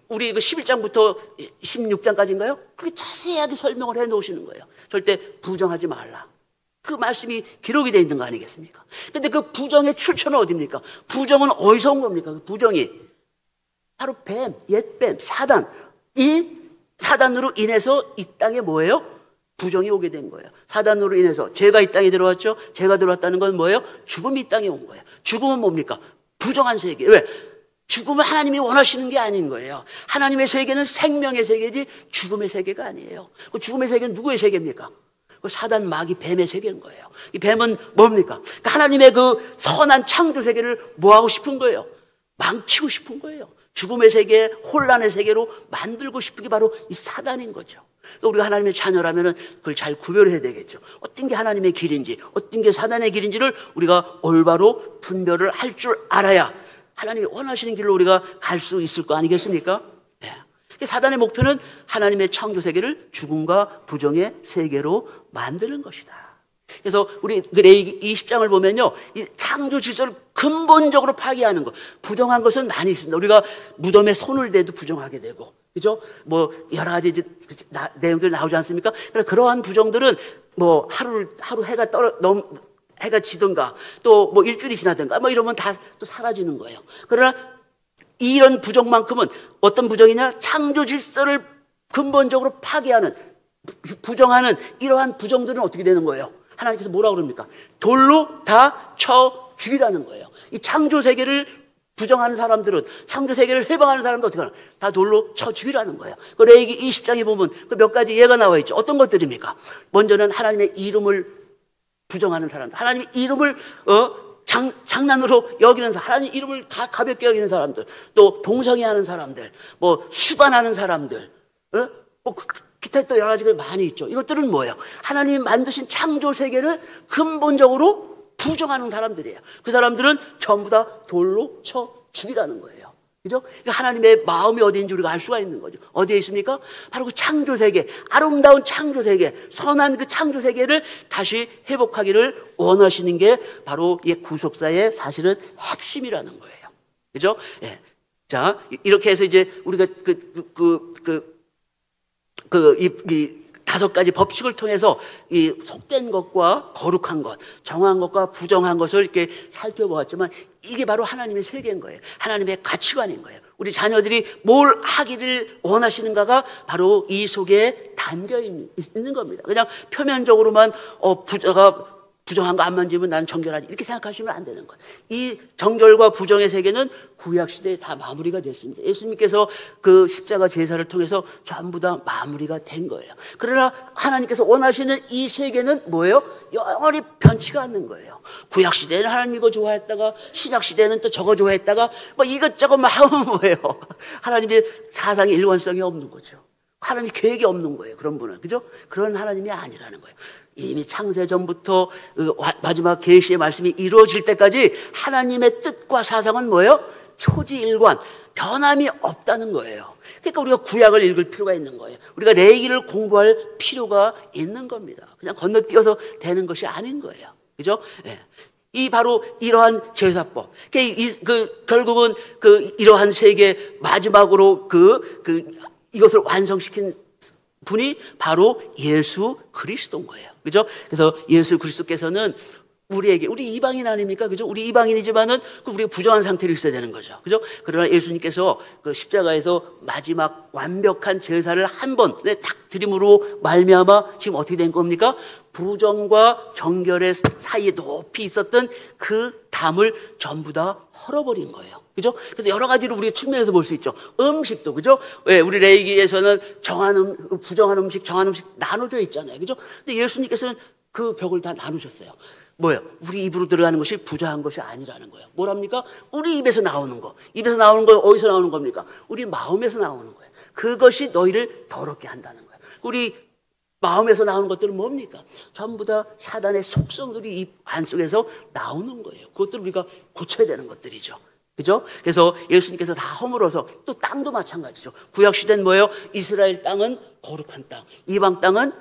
Speaker 2: 우리 그 11장부터 16장까지인가요? 그게 자세하게 설명을 해 놓으시는 거예요. 절대 부정하지 말라. 그 말씀이 기록이 되어 있는 거 아니겠습니까? 근데 그 부정의 출처는 어디입니까? 부정은 어디서 온 겁니까? 그 부정이 바로 뱀, 옛뱀, 사단. 이 사단으로 인해서 이 땅에 뭐예요? 부정이 오게 된 거예요. 사단으로 인해서 죄가 이 땅에 들어왔죠. 죄가 들어왔다는 건 뭐예요? 죽음이 이 땅에 온 거예요. 죽음은 뭡니까? 부정한 세계. 왜? 죽음은 하나님이 원하시는 게 아닌 거예요. 하나님의 세계는 생명의 세계지 죽음의 세계가 아니에요. 그 죽음의 세계는 누구의 세계입니까? 그 사단, 마귀, 뱀의 세계인 거예요. 이 뱀은 뭡니까? 그러니까 하나님의 그 선한 창조 세계를 뭐 하고 싶은 거예요? 망치고 싶은 거예요. 죽음의 세계, 혼란의 세계로 만들고 싶은 게 바로 이 사단인 거죠. 그러니까 우리가 하나님의 자녀라면 그걸 잘 구별해야 되겠죠. 어떤 게 하나님의 길인지, 어떤 게 사단의 길인지를 우리가 올바로 분별을 할 줄 알아야 하나님이 원하시는 길로 우리가 갈 수 있을 거 아니겠습니까? 네. 사단의 목표는 하나님의 창조 세계를 죽음과 부정의 세계로 만드는 것이다. 그래서 우리 레위기 20장을 보면요, 이 창조 질서를 근본적으로 파괴하는 것, 부정한 것은 많이 있습니다. 우리가 무덤에 손을 대도 부정하게 되고, 그죠? 뭐 여러 가지 내용들이 나오지 않습니까? 그러한 부정들은 뭐 하루 해가 지든가 또 뭐 일주일이 지나든가 뭐 이러면 다 또 사라지는 거예요. 그러나 이런 부정만큼은 어떤 부정이냐? 창조 질서를 근본적으로 파괴하는, 부정하는 이러한 부정들은 어떻게 되는 거예요? 하나님께서 뭐라고 그럽니까? 돌로 다 쳐 죽이라는 거예요. 이 창조 세계를 부정하는 사람들은, 창조 세계를 해방하는 사람들은 어떻게 하나? 다 돌로 쳐 죽이라는 거예요. 그 레위기 20장에 보면 그 몇 가지 예가 나와 있죠. 어떤 것들입니까? 먼저는 하나님의 이름을 부정하는 사람들, 하나님의 이름을 장난으로 여기는 사람, 하나님 이름을 가볍게 여기는 사람들, 또 동성애하는 사람들, 뭐 수반하는 사람들, 뭐 기타 또 여러 가지가 많이 있죠. 이것들은 뭐예요? 하나님이 만드신 창조 세계를 근본적으로 부정하는 사람들이에요. 그 사람들은 전부 다 돌로 쳐 죽이라는 거예요. 그죠? 하나님의 마음이 어디인지 우리가 알 수가 있는 거죠. 어디에 있습니까? 바로 그 창조 세계, 아름다운 창조 세계, 선한 그 창조 세계를 다시 회복하기를 원하시는 게 바로 이 구속사의 사실은 핵심이라는 거예요. 그죠? 예. 자, 이렇게 해서 이제 우리가 이 5가지 법칙을 통해서 이 속된 것과 거룩한 것, 정한 것과 부정한 것을 이렇게 살펴보았지만 이게 바로 하나님의 세계인 거예요. 하나님의 가치관인 거예요. 우리 자녀들이 뭘 하기를 원하시는가가 바로 이 속에 담겨 있는 겁니다. 그냥 표면적으로만 부정한 거 안 만지면 나는 정결하지 이렇게 생각하시면 안 되는 거예요. 이 정결과 부정의 세계는 구약시대에 다 마무리가 됐습니다. 예수님께서 그 십자가 제사를 통해서 전부 다 마무리가 된 거예요. 그러나 하나님께서 원하시는 이 세계는 뭐예요? 영원히 변치가 않는 거예요. 구약시대에는 하나님 이거 좋아했다가 신약시대에는 또 저거 좋아했다가 뭐 이것저것 막 하면 뭐예요? 하나님의 사상의 일관성이 없는 거죠. 하나님 계획이 없는 거예요. 그런 분은. 그죠? 그런 하나님이 아니라는 거예요. 이미 창세 전부터 마지막 계시의 말씀이 이루어질 때까지 하나님의 뜻과 사상은 뭐예요? 초지일관, 변함이 없다는 거예요. 그러니까 우리가 구약을 읽을 필요가 있는 거예요. 우리가 레위기를 공부할 필요가 있는 겁니다. 그냥 건너뛰어서 되는 것이 아닌 거예요. 그죠? 예. 이 바로 이러한 제사법. 결국은 이러한 세계 마지막으로 이것을 완성시킨 분이 바로 예수 그리스도인 거예요. 그죠? 그래서 예수 그리스도께서는 우리 이방인 아닙니까? 그죠? 우리 이방인이지만은 우리가 부정한 상태로 있어야 되는 거죠. 그죠? 그러나 예수님께서 그 십자가에서 마지막 완벽한 제사를 한 번에 딱 드림으로 말미암아 지금 어떻게 된 겁니까? 부정과 정결의 사이에 높이 있었던 그 담을 전부 다 헐어버린 거예요. 그죠? 그래서 여러 가지로 우리가 측면에서 볼 수 있죠. 음식도, 그죠? 왜? 우리 레위기에서는 부정한 음식, 정한 음식 나눠져 있잖아요. 그죠? 근데 예수님께서는 그 벽을 다 나누셨어요. 뭐예요? 우리 입으로 들어가는 것이 부정한 것이 아니라는 거예요. 뭐랍니까? 우리 입에서 나오는 거. 입에서 나오는 거 어디서 나오는 겁니까? 우리 마음에서 나오는 거예요. 그것이 너희를 더럽게 한다는 거예요. 우리 마음에서 나오는 것들은 뭡니까? 전부 다 사단의 속성들이 입 안속에서 나오는 거예요. 그것들을 우리가 고쳐야 되는 것들이죠. 그죠? 그래서 예수님께서 다 허물어서 또 땅도 마찬가지죠. 구약시대는 뭐예요? 이스라엘 땅은 거룩한 땅, 이방 땅은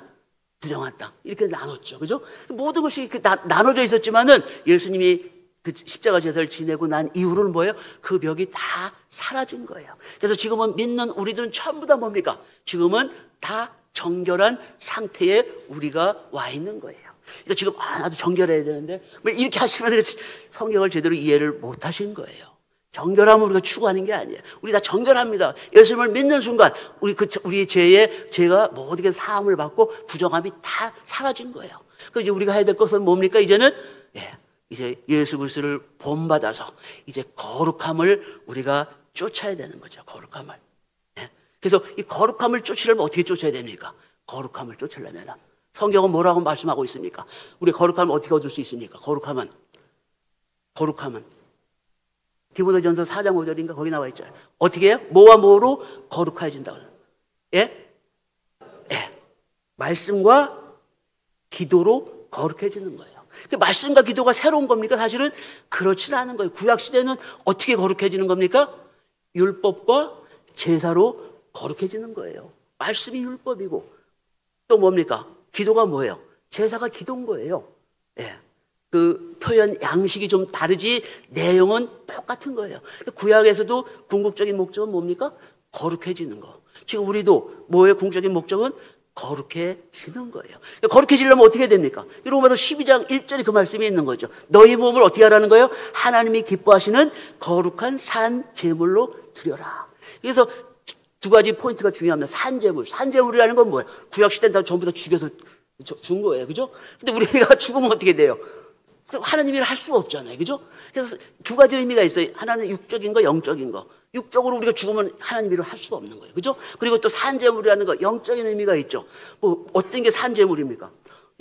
Speaker 2: 부정한 땅. 이렇게 나눴죠. 그죠? 모든 것이 나눠져 있었지만은 예수님이 그 십자가 제사를 지내고 난 이후로는 뭐예요? 그 벽이 다 사라진 거예요. 그래서 지금은 믿는 우리들은 전부 다 뭡니까? 지금은 다 정결한 상태에 우리가 와 있는 거예요. 그러니까 지금 나도 정결해야 되는데 이렇게 하시면 성경을 제대로 이해를 못 하신 거예요. 정결함을 우리가 추구하는 게 아니에요. 우리 다 정결합니다. 예수님을 믿는 순간 우리 죄가 모든 게 사함을 받고 부정함이 다 사라진 거예요. 그래서 이제 우리가 해야 될 것은 뭡니까? 이제는 이제 예수 그리스도를 본받아서 이제 거룩함을 우리가 쫓아야 되는 거죠. 거룩함을. 그래서 이 거룩함을 쫓으려면 어떻게 쫓아야 됩니까? 거룩함을 쫓으려면 성경은 뭐라고 말씀하고 있습니까? 우리 거룩함을 어떻게 얻을 수 있습니까? 거룩함은 디모데전서 4장 5절인가 거기 나와 있잖아요. 어떻게 해요? 뭐와 뭐로 거룩해진다고. 예? 말씀과 기도로 거룩해지는 거예요. 말씀과 기도가 새로운 겁니까? 사실은 그렇지는 않은 거예요. 구약 시대는 어떻게 거룩해지는 겁니까? 율법과 제사로 거룩해지는 거예요. 말씀이 율법이고 또 뭡니까? 기도가 뭐예요? 제사가 기도인 거예요. 그 표현 양식이 좀 다르지 내용은 똑같은 거예요. 구약에서도 궁극적인 목적은 뭡니까? 거룩해지는 거. 지금 우리도 뭐의 궁극적인 목적은 거룩해지는 거예요. 거룩해지려면 어떻게 됩니까? 로마서 12장 1절에 그 말씀이 있는 거죠. 너희 몸을 어떻게 하라는 거예요? 하나님이 기뻐하시는 거룩한 산 제물로 드려라. 그래서 두 가지 포인트가 중요합니다. 산제물. 산제물이라는 건 뭐예요? 구약시대는 다 전부 다 죽여서 준 거예요. 그죠? 근데 우리가 죽으면 어떻게 돼요? 하나님 일을 할 수가 없잖아요. 그죠? 그래서 두 가지 의미가 있어요. 하나는 육적인 거, 영적인 거. 육적으로 우리가 죽으면 하나님 일을 할 수가 없는 거예요. 그죠? 그리고 또 산제물이라는 거, 영적인 의미가 있죠. 뭐, 어떤 게 산제물입니까?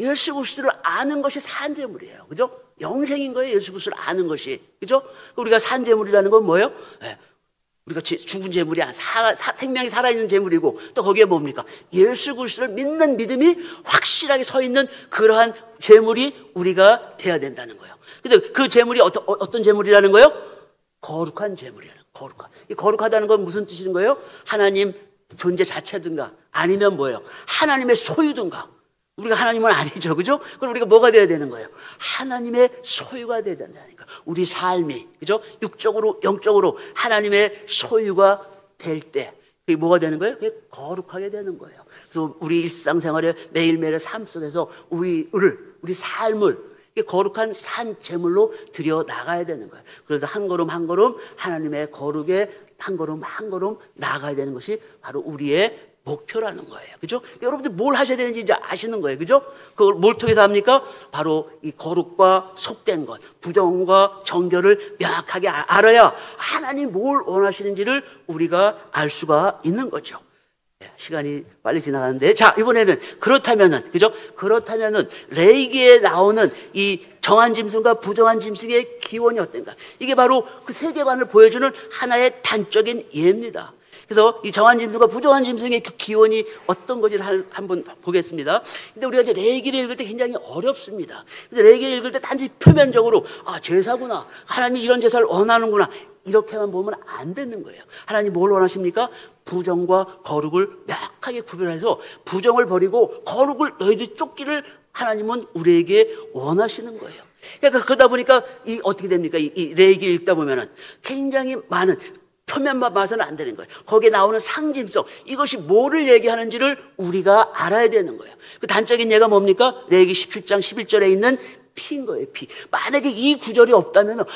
Speaker 2: 예수 그리스도를 아는 것이 산제물이에요. 그죠? 영생인 거예요. 예수 그리스도를 아는 것이. 그죠? 우리가 산제물이라는 건 뭐예요? 우리가 죽은 제물이 생명이 살아있는 제물이고 또 거기에 뭡니까? 예수 그리스도를 믿는 믿음이 확실하게 서 있는 그러한 제물이 우리가 돼야 된다는 거예요. 근데 그 제물이 어떤 제물이라는 거예요? 거룩한 제물이라는 거예요. 이 거룩하다는 건 무슨 뜻인 거예요? 하나님 존재 자체든가 아니면 뭐예요? 하나님의 소유든가. 우리가 하나님은 아니죠. 그죠? 그럼 우리가 뭐가 돼야 되는 거예요? 하나님의 소유가 돼야 된다니까. 우리 삶이, 그죠? 육적으로, 영적으로 하나님의 소유가 될 때, 그게 뭐가 되는 거예요? 그게 거룩하게 되는 거예요. 그래서 우리 일상생활의 매일매일의 삶 속에서 우리 삶을 거룩한 산 제물로 들여 나가야 되는 거예요. 그래서 한 걸음 한 걸음 하나님의 거룩에 한 걸음 한 걸음 나가야 되는 것이 바로 우리의 목표라는 거예요. 그죠? 여러분들 뭘 하셔야 되는지 이제 아시는 거예요. 그죠? 그걸 뭘 통해서 합니까? 바로 이 거룩과 속된 것, 부정과 정결을 명확하게 알아야 하나님 뭘 원하시는지를 우리가 알 수가 있는 거죠. 시간이 빨리 지나가는데, 자, 이번에는 그렇다면은 레위기에 나오는 이 정한 짐승과 부정한 짐승의 기원이 어떤가? 이게 바로 그 세계관을 보여주는 하나의 단적인 예입니다. 그래서 이 정한 짐승과 부정한 짐승의 그 기원이 어떤 건지를 한번 보겠습니다. 근데 우리가 이제 레위기를 읽을 때 굉장히 어렵습니다. 그래서 레위기를 읽을 때 단지 표면적으로 제사구나, 하나님이 이런 제사를 원하는구나, 이렇게만 보면 안 되는 거예요. 하나님 뭘 원하십니까? 부정과 거룩을 명확하게 구별해서 부정을 버리고 거룩을 너희들 쫓기를 하나님은 우리에게 원하시는 거예요. 그러니까 그러다 보니까 어떻게 됩니까? 이 레위기를 읽다 보면은 굉장히 많은 표면만 봐서는 안 되는 거예요. 거기에 나오는 상징성, 이것이 뭐를 얘기하는지를 우리가 알아야 되는 거예요. 그 단적인 예가 뭡니까? 레위기 17장 11절에 있는 피인 거예요. 피. 만약에 이 구절이 없다면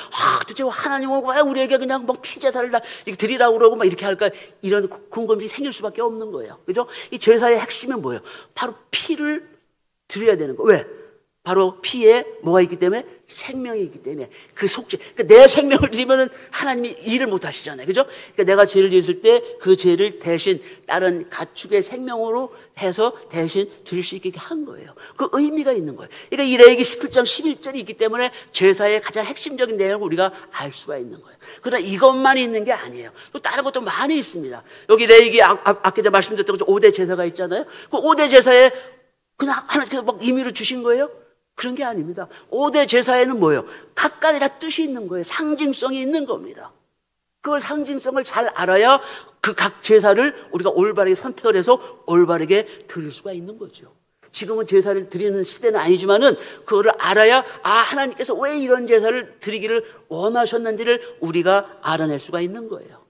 Speaker 2: 도대체 하나님은 왜 우리에게 그냥 피 제사를 이렇게 드리라고 그러고 막 이렇게 할까, 이런 궁금증이 생길 수밖에 없는 거예요. 그죠? 이 제사의 핵심은 뭐예요? 바로 피를 드려야 되는 거예요. 왜? 바로 피에 뭐가 있기 때문에? 생명이 있기 때문에. 그 속죄. 그러니까 내 생명을 드리면은 하나님이 일을 못 하시잖아요. 그죠? 그러니까 내가 죄를 지었을 때 그 죄를 대신 다른 가축의 생명으로 해서 대신 드릴 수 있게 한 거예요. 그 의미가 있는 거예요. 그러니까 이 레위기 17장 11절이 있기 때문에 제사의 가장 핵심적인 내용을 우리가 알 수가 있는 거예요. 그러나 이것만 있는 게 아니에요. 또 다른 것도 많이 있습니다. 여기 레위기 아까 제가 말씀드렸던 것처럼 5대 제사가 있잖아요. 그 5대 제사에 그냥 하나님께서 막 임의로 주신 거예요? 그런 게 아닙니다. 5대 제사에는 뭐예요? 각각의 다 뜻이 있는 거예요. 상징성이 있는 겁니다. 그걸 상징성을 잘 알아야 그 각 제사를 우리가 올바르게 선택을 해서 올바르게 드릴 수가 있는 거죠. 지금은 제사를 드리는 시대는 아니지만은 그거를 알아야 하나님께서 왜 이런 제사를 드리기를 원하셨는지를 우리가 알아낼 수가 있는 거예요.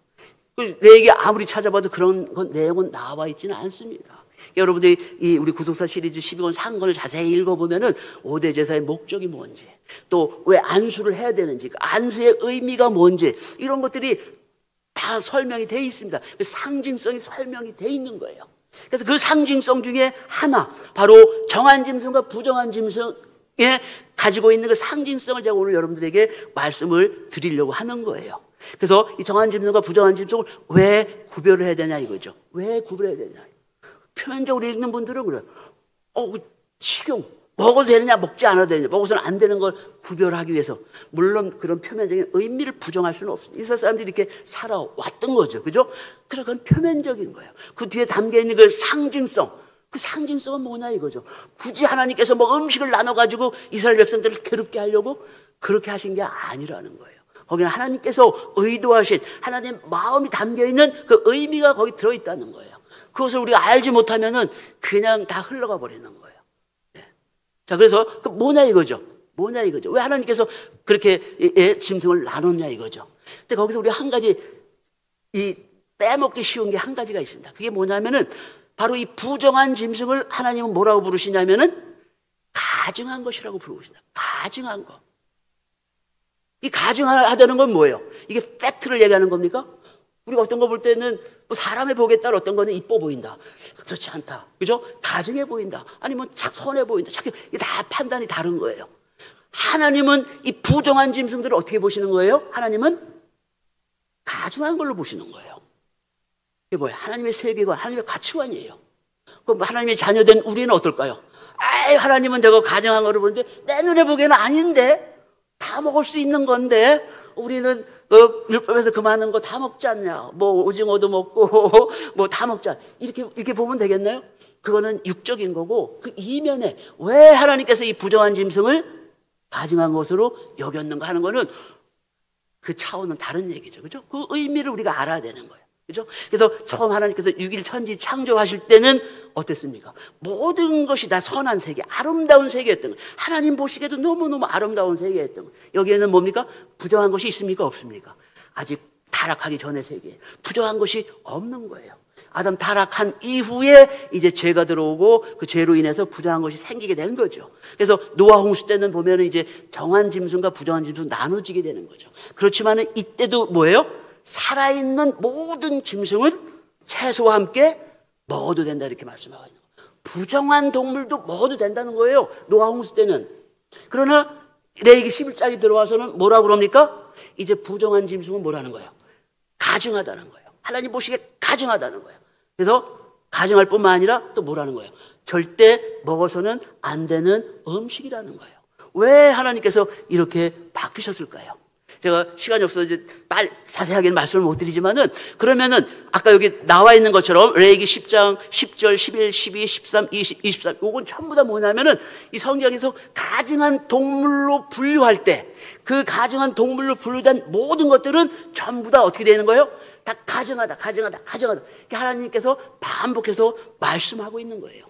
Speaker 2: 레위기 아무리 찾아봐도 그런 내용은 나와 있지는 않습니다. 여러분들이 우리 구속사 시리즈 12권 상권을 자세히 읽어보면은 5대 제사의 목적이 뭔지, 또 왜 안수를 해야 되는지, 안수의 의미가 뭔지, 이런 것들이 다 설명이 되어 있습니다. 그 상징성이 설명이 되어 있는 거예요. 그래서 그 상징성 중에 하나, 바로 정한 짐승과 부정한 짐승에 가지고 있는 그 상징성을 제가 오늘 여러분들에게 말씀을 드리려고 하는 거예요. 그래서 이 정한 짐승과 부정한 짐승을 왜 구별을 해야 되냐 이거죠. 왜 구별해야 되냐. 표면적으로 읽는 분들은 그래요. 식용, 먹어도 되느냐, 먹지 않아도 되느냐, 먹어서는 안 되는 걸 구별하기 위해서. 물론 그런 표면적인 의미를 부정할 수는 없습니다. 이스라엘 사람들이 이렇게 살아왔던 거죠. 그죠? 그래서 그건 표면적인 거예요. 그 뒤에 담겨있는 그 상징성, 그 상징성은 뭐냐 이거죠. 굳이 하나님께서 뭐 음식을 나눠가지고 이스라엘 백성들을 괴롭게 하려고 그렇게 하신 게 아니라는 거예요. 거기는 하나님께서 의도하신 하나님의 마음이 담겨있는 그 의미가 거기 들어있다는 거예요. 그것을 우리가 알지 못하면은 그냥 다 흘러가 버리는 거예요. 자, 그래서 그 뭐냐 이거죠. 뭐냐 이거죠. 왜 하나님께서 그렇게 짐승을 나눴냐 이거죠. 근데 거기서 우리 한 가지 빼먹기 쉬운 게 한 가지가 있습니다. 그게 뭐냐면은 바로 이 부정한 짐승을 하나님은 뭐라고 부르시냐면은 가증한 것이라고 부르신다. 가증한 것. 이 가증하다는 건 뭐예요? 이게 팩트를 얘기하는 겁니까? 우리가 어떤 거 볼 때는 뭐 사람의 복에 따라 어떤 거는 이뻐 보인다, 그렇지 않다, 그죠? 가증해 보인다, 아니면 선해 보인다. 이게 다 판단이 다른 거예요. 하나님은 이 부정한 짐승들을 어떻게 보시는 거예요? 하나님은 가증한 걸로 보시는 거예요. 이게 뭐예요? 하나님의 세계관, 하나님의 가치관이에요. 그럼 하나님의 자녀된 우리는 어떨까요? 하나님은 저거 가증한 거를 보는데 내 눈에 보기에는 아닌데, 다 먹을 수 있는 건데 우리는 율법에서 그 많은 거 다 먹지 않냐, 뭐 오징어도 먹고 뭐 다 먹자, 이렇게 보면 되겠나요? 그거는 육적인 거고, 그 이면에 왜 하나님께서 이 부정한 짐승을 가증한 것으로 여겼는가 하는 거는 그 차원은 다른 얘기죠. 그죠? 그 의미를 우리가 알아야 되는 거예요. 그죠? 그래서 처음 하나님께서 6일 천지 창조하실 때는 어땠습니까? 모든 것이 다 선한 세계, 아름다운 세계였던 거예요. 하나님 보시기에도 너무너무 아름다운 세계였던 거예요. 여기에는 뭡니까? 부정한 것이 있습니까? 없습니까? 아직 타락하기 전의 세계에 부정한 것이 없는 거예요. 아담 타락한 이후에 이제 죄가 들어오고 그 죄로 인해서 부정한 것이 생기게 된 거죠. 그래서 노아 홍수 때는 보면은 이제 정한 짐승과 부정한 짐승 나눠지게 되는 거죠. 그렇지만은 이때도 뭐예요? 살아있는 모든 짐승은 채소와 함께 먹어도 된다, 이렇게 말씀하고 있는 거예요. 부정한 동물도 먹어도 된다는 거예요, 노아 홍수 때는. 그러나 레위기 11장에 들어와서는 뭐라고 그럽니까? 이제 부정한 짐승은 뭐라는 거예요? 가증하다는 거예요. 하나님 보시기에 가증하다는 거예요. 그래서 가증할 뿐만 아니라 또 뭐라는 거예요? 절대 먹어서는 안 되는 음식이라는 거예요. 왜 하나님께서 이렇게 바뀌셨을까요? 제가 시간이 없어서 이제 자세하게는 말씀을 못 드리지만은, 그러면은 아까 여기 나와 있는 것처럼 레위기 10장 10절, 11, 12, 13, 20, 23, 요건 전부 다 뭐냐면은 이 성경에서 가증한 동물로 분류할 때 그 가증한 동물로 분류된 모든 것들은 전부 다 어떻게 되는 거예요? 다 가증하다, 가증하다, 가증하다. 하나님께서 반복해서 말씀하고 있는 거예요.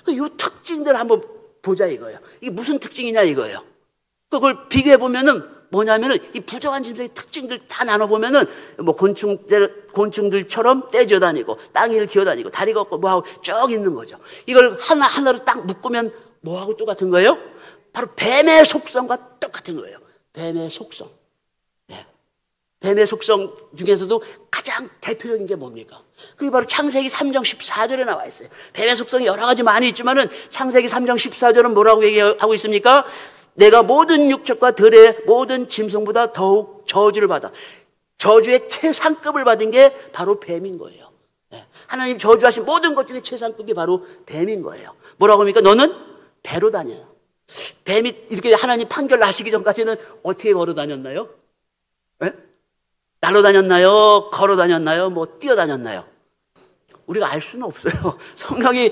Speaker 2: 이 특징들을 한번 보자 이거예요. 이게 무슨 특징이냐 이거예요. 그걸 비교해 보면은 뭐냐면은 이 부정한 짐승의 특징들 다 나눠보면은 뭐 곤충들처럼 떼져 다니고 땅 위를 기어 다니고 다리가 없고 뭐하고 쭉 있는 거죠. 이걸 하나하나로 딱 묶으면 뭐하고 똑같은 거예요? 바로 뱀의 속성과 똑같은 거예요. 뱀의 속성. 네. 뱀의 속성 중에서도 가장 대표적인 게 뭡니까? 그게 바로 창세기 3장 14절에 나와 있어요. 뱀의 속성이 여러 가지 많이 있지만은 창세기 3장 14절은 뭐라고 얘기하고 있습니까? 내가 모든 육척과 들의 모든 짐승보다 더욱 저주를 받아. 저주의 최상급을 받은 게 바로 뱀인 거예요. 네. 하나님 저주하신 모든 것 중에 최상급이 바로 뱀인 거예요. 뭐라고 합니까? 너는 배로 다녀. 뱀이 이렇게 하나님 판결 나시기 전까지는 어떻게 걸어 다녔나요? 네? 날로 다녔나요? 걸어 다녔나요? 뭐 뛰어 다녔나요? 우리가 알 수는 없어요. 성경이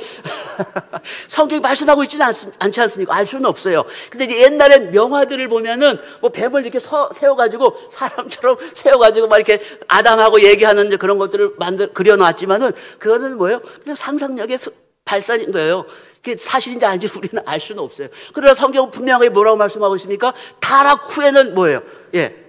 Speaker 2: 말씀하고 있지는 않지 않습니까? 알 수는 없어요. 근데 이제 옛날에 명화들을 보면은 뭐 뱀을 이렇게 세워가지고 사람처럼 세워가지고 막 이렇게 아담하고 얘기하는 그런 것들을 그려놨지만은 그거는 뭐예요? 그냥 상상력에 발산인 거예요. 그게 사실인지 아닌지 우리는 알 수는 없어요. 그러나 성경은 분명하게 뭐라고 말씀하고 있습니까? 타락 후에는 뭐예요? 예.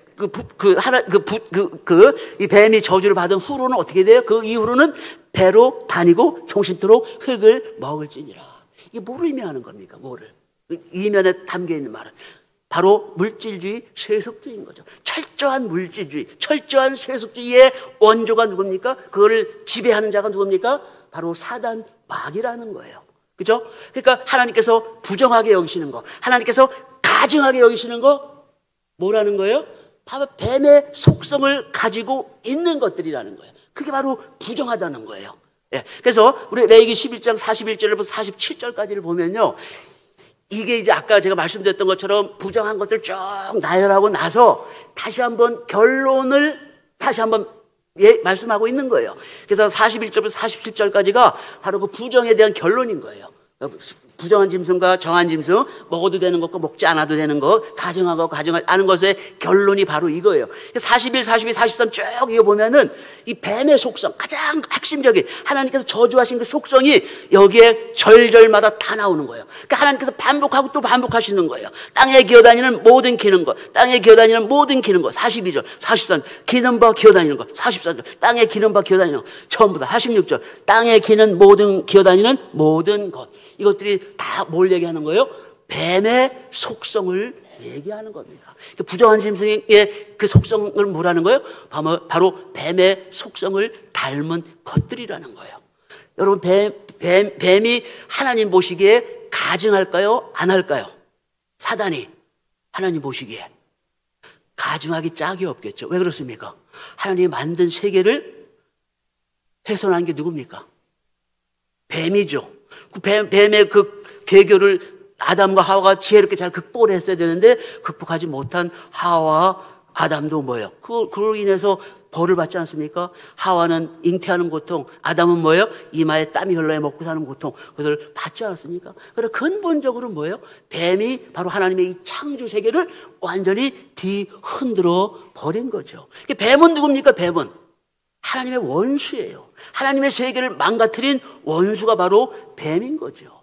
Speaker 2: 이 뱀이 저주를 받은 후로는 어떻게 돼요? 그 이후로는 배로 다니고 종신토록 흙을 먹을지니라. 이게 뭐를 의미하는 겁니까? 뭐를? 이면에 담겨 있는 말은 바로 물질주의, 세속주의인 거죠. 철저한 물질주의, 철저한 세속주의의 원조가 누굽니까? 그거를 지배하는 자가 누굽니까? 바로 사단, 마귀라는 거예요. 그죠? 그러니까 하나님께서 부정하게 여기시는 거, 하나님께서 가증하게 여기시는 거 뭐라는 거예요? 바로 뱀의 속성을 가지고 있는 것들이라는 거예요. 그게 바로 부정하다는 거예요. 예. 그래서 우리 레위기 11장 41절부터 47절까지를 보면요, 이게 이제 아까 제가 말씀드렸던 것처럼 부정한 것들 쭉 나열하고 나서 다시 한번 결론을 다시 한번 말씀하고 있는 거예요. 그래서 41절부터 47절까지가 바로 그 부정에 대한 결론인 거예요. 부정한 짐승과 정한 짐승, 먹어도 되는 것과 먹지 않아도 되는 것, 가정하고 가정하지 않은 것의 결론이 바로 이거예요. 41, 42, 43 쭉 이거 보면은 이 뱀의 속성, 가장 핵심적인 하나님께서 저주하신 그 속성이 여기에 절절마다 다 나오는 거예요. 그러니까 하나님께서 반복하고 또 반복하시는 거예요. 땅에 기어다니는 모든 기는 것, 땅에 기어다니는 모든 기는 것. 42절, 43절, 기는 바 기어다니는 것. 44절, 땅에 기는 바 기어다니는 것. 전부 다. 46절, 땅에 기는 모든 기어다니는 모든 것. 이것들이 다 뭘 얘기하는 거예요? 뱀의 속성을 얘기하는 겁니다. 부정한 짐승의 그 속성을 뭐라는 거예요? 바로 뱀의 속성을 닮은 것들이라는 거예요. 여러분, 뱀이 하나님 보시기에 가증할까요? 안 할까요? 사단이 하나님 보시기에 가증하기 짝이 없겠죠. 왜 그렇습니까? 하나님이 만든 세계를 훼손한 게 누굽니까? 뱀이죠. 뱀의 그 계교를 아담과 하와가 지혜롭게 잘 극복을 했어야 되는데 극복하지 못한 하와와 아담도 뭐예요? 그로 인해서 벌을 받지 않습니까? 하와는 잉태하는 고통, 아담은 뭐예요? 이마에 땀이 흘러야 먹고 사는 고통, 그것을 받지 않았습니까? 그래서 근본적으로 뭐예요? 뱀이 바로 하나님의 이 창조 세계를 완전히 뒤흔들어 버린 거죠. 뱀은 누굽니까? 뱀은 하나님의 원수예요. 하나님의 세계를 망가뜨린 원수가 바로 뱀인 거죠.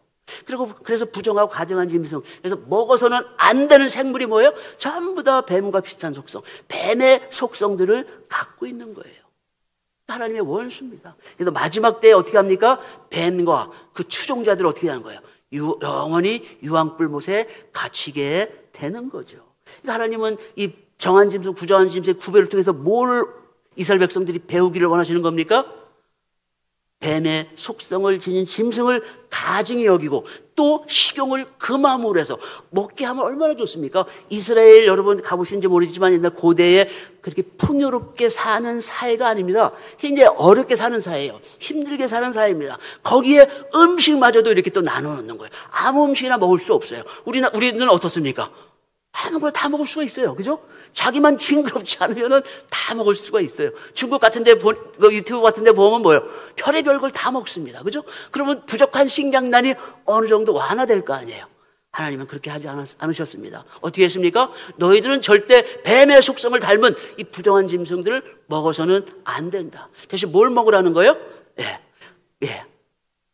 Speaker 2: 그래서 부정하고 가증한 짐승, 그래서 먹어서는 안 되는 생물이 뭐예요? 전부 다 뱀과 비슷한 속성, 뱀의 속성들을 갖고 있는 거예요. 하나님의 원수입니다. 그래서 마지막 때에 어떻게 합니까? 뱀과 그 추종자들을 어떻게 하는 거예요? 영원히 유황불 못에 갇히게 되는 거죠. 그러니까 하나님은 이 정한 짐승, 부정한 짐승의 구별을 통해서 뭘 이스라엘 백성들이 배우기를 원하시는 겁니까? 뱀의 속성을 지닌 짐승을 가증히 여기고 또 식용을 그 마음으로 해서 먹게 하면 얼마나 좋습니까? 이스라엘 여러분 가보신지 모르지만 옛날 고대에 그렇게 풍요롭게 사는 사회가 아닙니다. 굉장히 어렵게 사는 사회예요. 힘들게 사는 사회입니다. 거기에 음식마저도 이렇게 또 나눠 놓는 거예요. 아무 음식이나 먹을 수 없어요. 우리는 어떻습니까? 아무거나 다 먹을 수가 있어요. 그죠? 자기만 징그럽지 않으면은 다 먹을 수가 있어요. 중국 같은데, 유튜브 같은데 보면 뭐예요? 별의별 걸 다 먹습니다. 그죠? 그러면 부족한 식량난이 어느 정도 완화될 거 아니에요. 하나님은 그렇게 하지 않으셨습니다. 어떻게 했습니까? 너희들은 절대 뱀의 속성을 닮은 이 부정한 짐승들을 먹어서는 안 된다. 대신 뭘 먹으라는 거예요?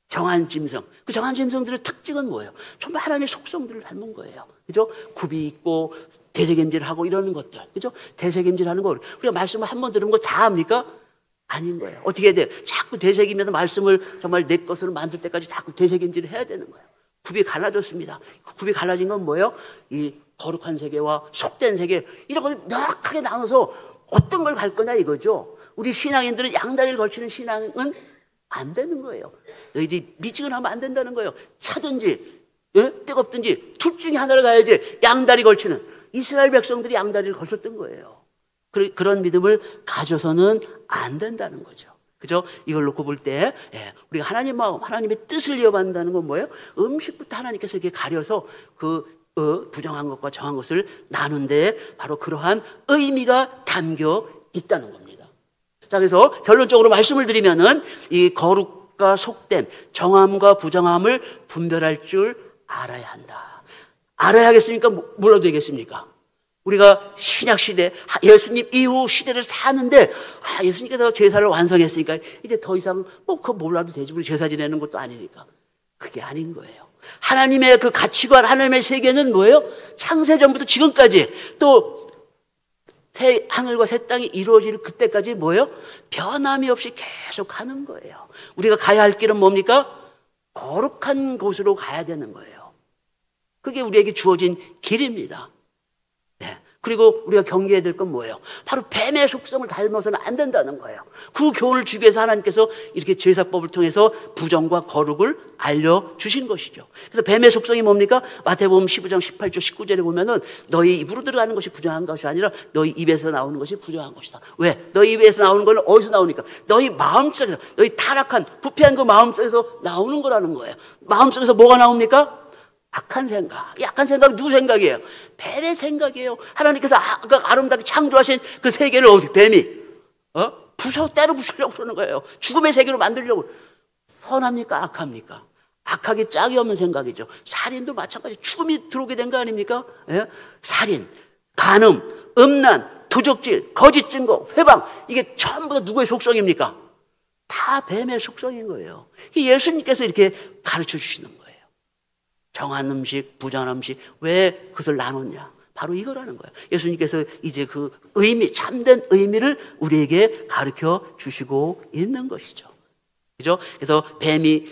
Speaker 2: 정한 짐승. 그 정한 짐승들의 특징은 뭐예요? 전부 하나님의 속성들을 닮은 거예요. 그죠? 굽이 있고 대세김질하고 이러는 것들. 그죠? 대세김질하는 거. 우리가 말씀을 한 번 들으면 다 합니까? 아닌 거예요. 어떻게 해야 돼요? 자꾸 되새기면서 말씀을 정말 내 것으로 만들 때까지 자꾸 되새김질을 해야 되는 거예요. 굽이 갈라졌습니다. 굽이 갈라진 건 뭐예요? 이 거룩한 세계와 속된 세계, 이런 걸 명확하게 나눠서 어떤 걸 갈 거냐 이거죠. 우리 신앙인들은 양다리를 걸치는 신앙은 안 되는 거예요. 너희들이 미지근하면 안 된다는 거예요. 차든지 뜨겁든지 둘 중에 하나를 가야지. 양다리 걸치는 이스라엘 백성들이 양다리를 걸쳤던 거예요. 그런 믿음을 가져서는 안 된다는 거죠. 그죠? 이걸 놓고 볼 때 우리가 하나님 마음, 하나님의 뜻을 이어받는다는 건 뭐예요? 음식부터 하나님께서 이렇게 가려서 부정한 것과 정한 것을 나눈데 바로 그러한 의미가 담겨 있다는 겁니다. 자, 그래서 결론적으로 말씀을 드리면은 이 거룩과 속됨, 정함과 부정함을 분별할 줄 알아야 한다. 알아야겠습니까? 몰라도 되겠습니까? 우리가 신약 시대, 예수님 이후 시대를 사는데 예수님께서 제사를 완성했으니까 이제 더 이상 그거 몰라도 되지. 우리 제사 지내는 것도 아니니까. 그게 아닌 거예요. 하나님의 그 가치관, 하나님의 세계는 뭐예요? 창세전부터 지금까지, 또 새 하늘과 새 땅이 이루어질 그때까지 뭐예요? 변함이 없이 계속 가는 거예요. 우리가 가야 할 길은 뭡니까? 거룩한 곳으로 가야 되는 거예요. 그게 우리에게 주어진 길입니다. 네. 그리고 우리가 경계해야 될 건 뭐예요? 바로 뱀의 속성을 닮아서는 안 된다는 거예요. 그 교훈을 주기 위해서 하나님께서 이렇게 제사법을 통해서 부정과 거룩을 알려주신 것이죠. 그래서 뱀의 속성이 뭡니까? 마태복음 15장 18절 19절에 보면은 너희 입으로 들어가는 것이 부정한 것이 아니라 너희 입에서 나오는 것이 부정한 것이다. 왜? 너희 입에서 나오는 건 어디서 나오니까? 너희 마음속에서, 너희 타락한 부패한 그 마음속에서 나오는 거라는 거예요. 마음속에서 뭐가 나옵니까? 악한 생각. 이 악한 생각 누구 생각이에요? 뱀의 생각이에요. 하나님께서 그 아름답게 창조하신 그 세계를 어떻게 뱀이 때려 부수려고 그러는 거예요. 죽음의 세계로 만들려고. 선합니까? 악합니까? 악하기 짝이 없는 생각이죠. 살인도 마찬가지. 죽음이 들어오게 된 거 아닙니까? 예? 살인, 간음, 음란, 도적질, 거짓 증거, 회방, 이게 전부 다 누구의 속성입니까? 다 뱀의 속성인 거예요. 예수님께서 이렇게 가르쳐 주시는 거예요. 정한 음식, 부정한 음식, 왜 그것을 나눴냐? 바로 이거라는 거예요. 예수님께서 이제 그 의미, 참된 의미를 우리에게 가르쳐 주시고 있는 것이죠. 그죠? 그래서 뱀이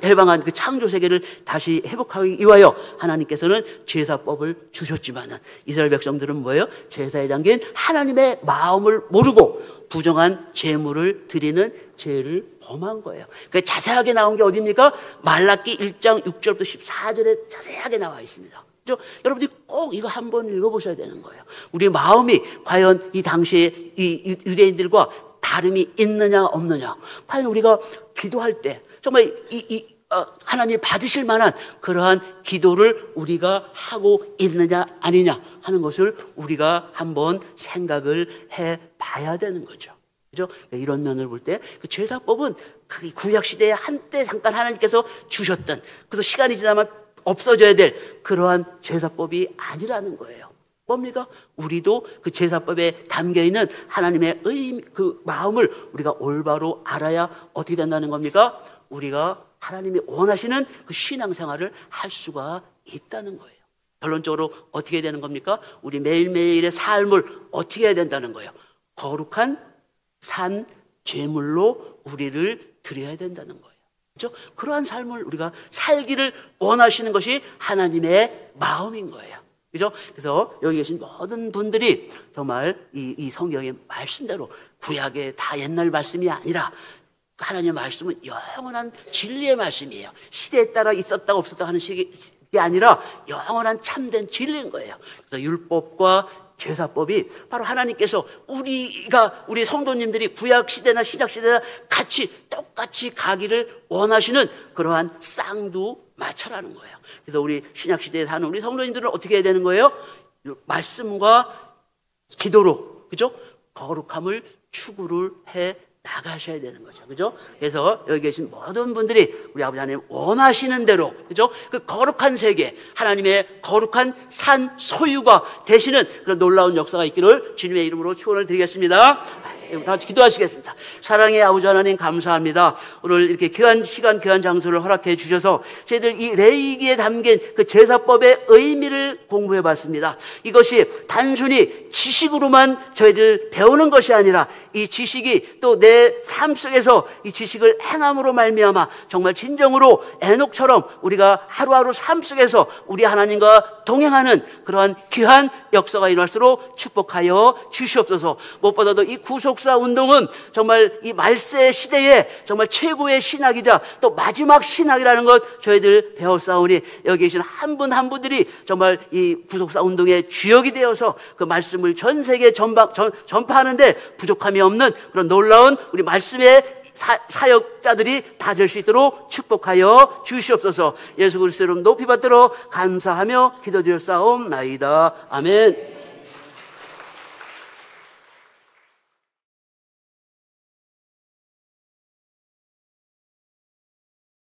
Speaker 2: 해방한 그 창조 세계를 다시 회복하기 위하여 하나님께서는 제사법을 주셨지만은 이스라엘 백성들은 뭐예요? 제사에 담긴 하나님의 마음을 모르고 부정한 제물을 드리는 죄를 범한 거예요. 그 자세하게 나온 게 어디입니까? 말라기 1장 6절부터 14절에 자세하게 나와 있습니다. 그죠? 여러분들이 꼭 이거 한번 읽어보셔야 되는 거예요. 우리 마음이 과연 이 당시에 이 유대인들과 다름이 있느냐 없느냐, 과연 우리가 기도할 때 정말 하나님 받으실 만한 그러한 기도를 우리가 하고 있느냐 아니냐 하는 것을 우리가 한번 생각을 해봐야 되는 거죠. 그죠? 이런 면을 볼 때 그 제사법은 그 구약 시대에 한때 잠깐 하나님께서 주셨던, 그래서 시간이 지나면 없어져야 될 그러한 제사법이 아니라는 거예요. 뭡니까? 우리도 그 제사법에 담겨 있는 하나님의 그 마음을 우리가 올바로 알아야 어떻게 된다는 겁니까? 우리가 하나님이 원하시는 그 신앙생활을 할 수가 있다는 거예요. 결론적으로 어떻게 되는 겁니까? 우리 매일매일의 삶을 어떻게 해야 된다는 거예요? 거룩한 산 제물로 우리를 드려야 된다는 거예요. 그렇죠? 그러한 삶을 우리가 살기를 원하시는 것이 하나님의 마음인 거예요. 그죠? 그래서 여기 계신 모든 분들이 정말 이 성경의 말씀대로, 구약의 다 옛날 말씀이 아니라 하나님의 말씀은 영원한 진리의 말씀이에요. 시대에 따라 있었다 없었다 하는 식이 아니라 영원한 참된 진리인 거예요. 그래서 율법과 제사법이 바로 하나님께서 우리 성도님들이 구약 시대나 신약 시대나 똑같이 가기를 원하시는 그러한 쌍두마차라는 거예요. 그래서 우리 신약 시대에 사는 우리 성도님들은 어떻게 해야 되는 거예요? 말씀과 기도로, 그죠? 거룩함을 추구를 해 나가셔야 되는 거죠. 그죠? 그래서 여기 계신 모든 분들이 우리 아버지 하나님 원하시는 대로, 그죠? 그 거룩한 세계, 하나님의 거룩한 산 소유가 되시는 그런 놀라운 역사가 있기를 주님의 이름으로 축원을 드리겠습니다. 다 같이 기도하시겠습니다. 사랑의 아버지 하나님 감사합니다. 오늘 이렇게 귀한 시간, 귀한 장소를 허락해 주셔서 저희들 이 레위기에 담긴 그 제사법의 의미를 공부해 봤습니다. 이것이 단순히 지식으로만 저희들 배우는 것이 아니라 이 지식이 또 내 삶 속에서 이 지식을 행함으로 말미암아 정말 진정으로 에녹처럼 우리가 하루하루 삶 속에서 우리 하나님과 동행하는 그러한 귀한 역사가 일어날수록 축복하여 주시옵소서. 무엇보다도 이 구속사 운동은 정말 이 말세 시대에 정말 최고의 신학이자 또 마지막 신학이라는 것 저희들 배웠사오니 여기 계신 한 분 한 분들이 정말 이 구속사 운동의 주역이 되어서 그 말씀을 전 세계에 전파하는데 부족함이 없는 그런 놀라운 우리 말씀의 사역자들이 다 될 수 있도록 축복하여 주시옵소서. 예수 그리스도 이름 높이 받들어 감사하며 기도드렸사옵나이다. 아멘.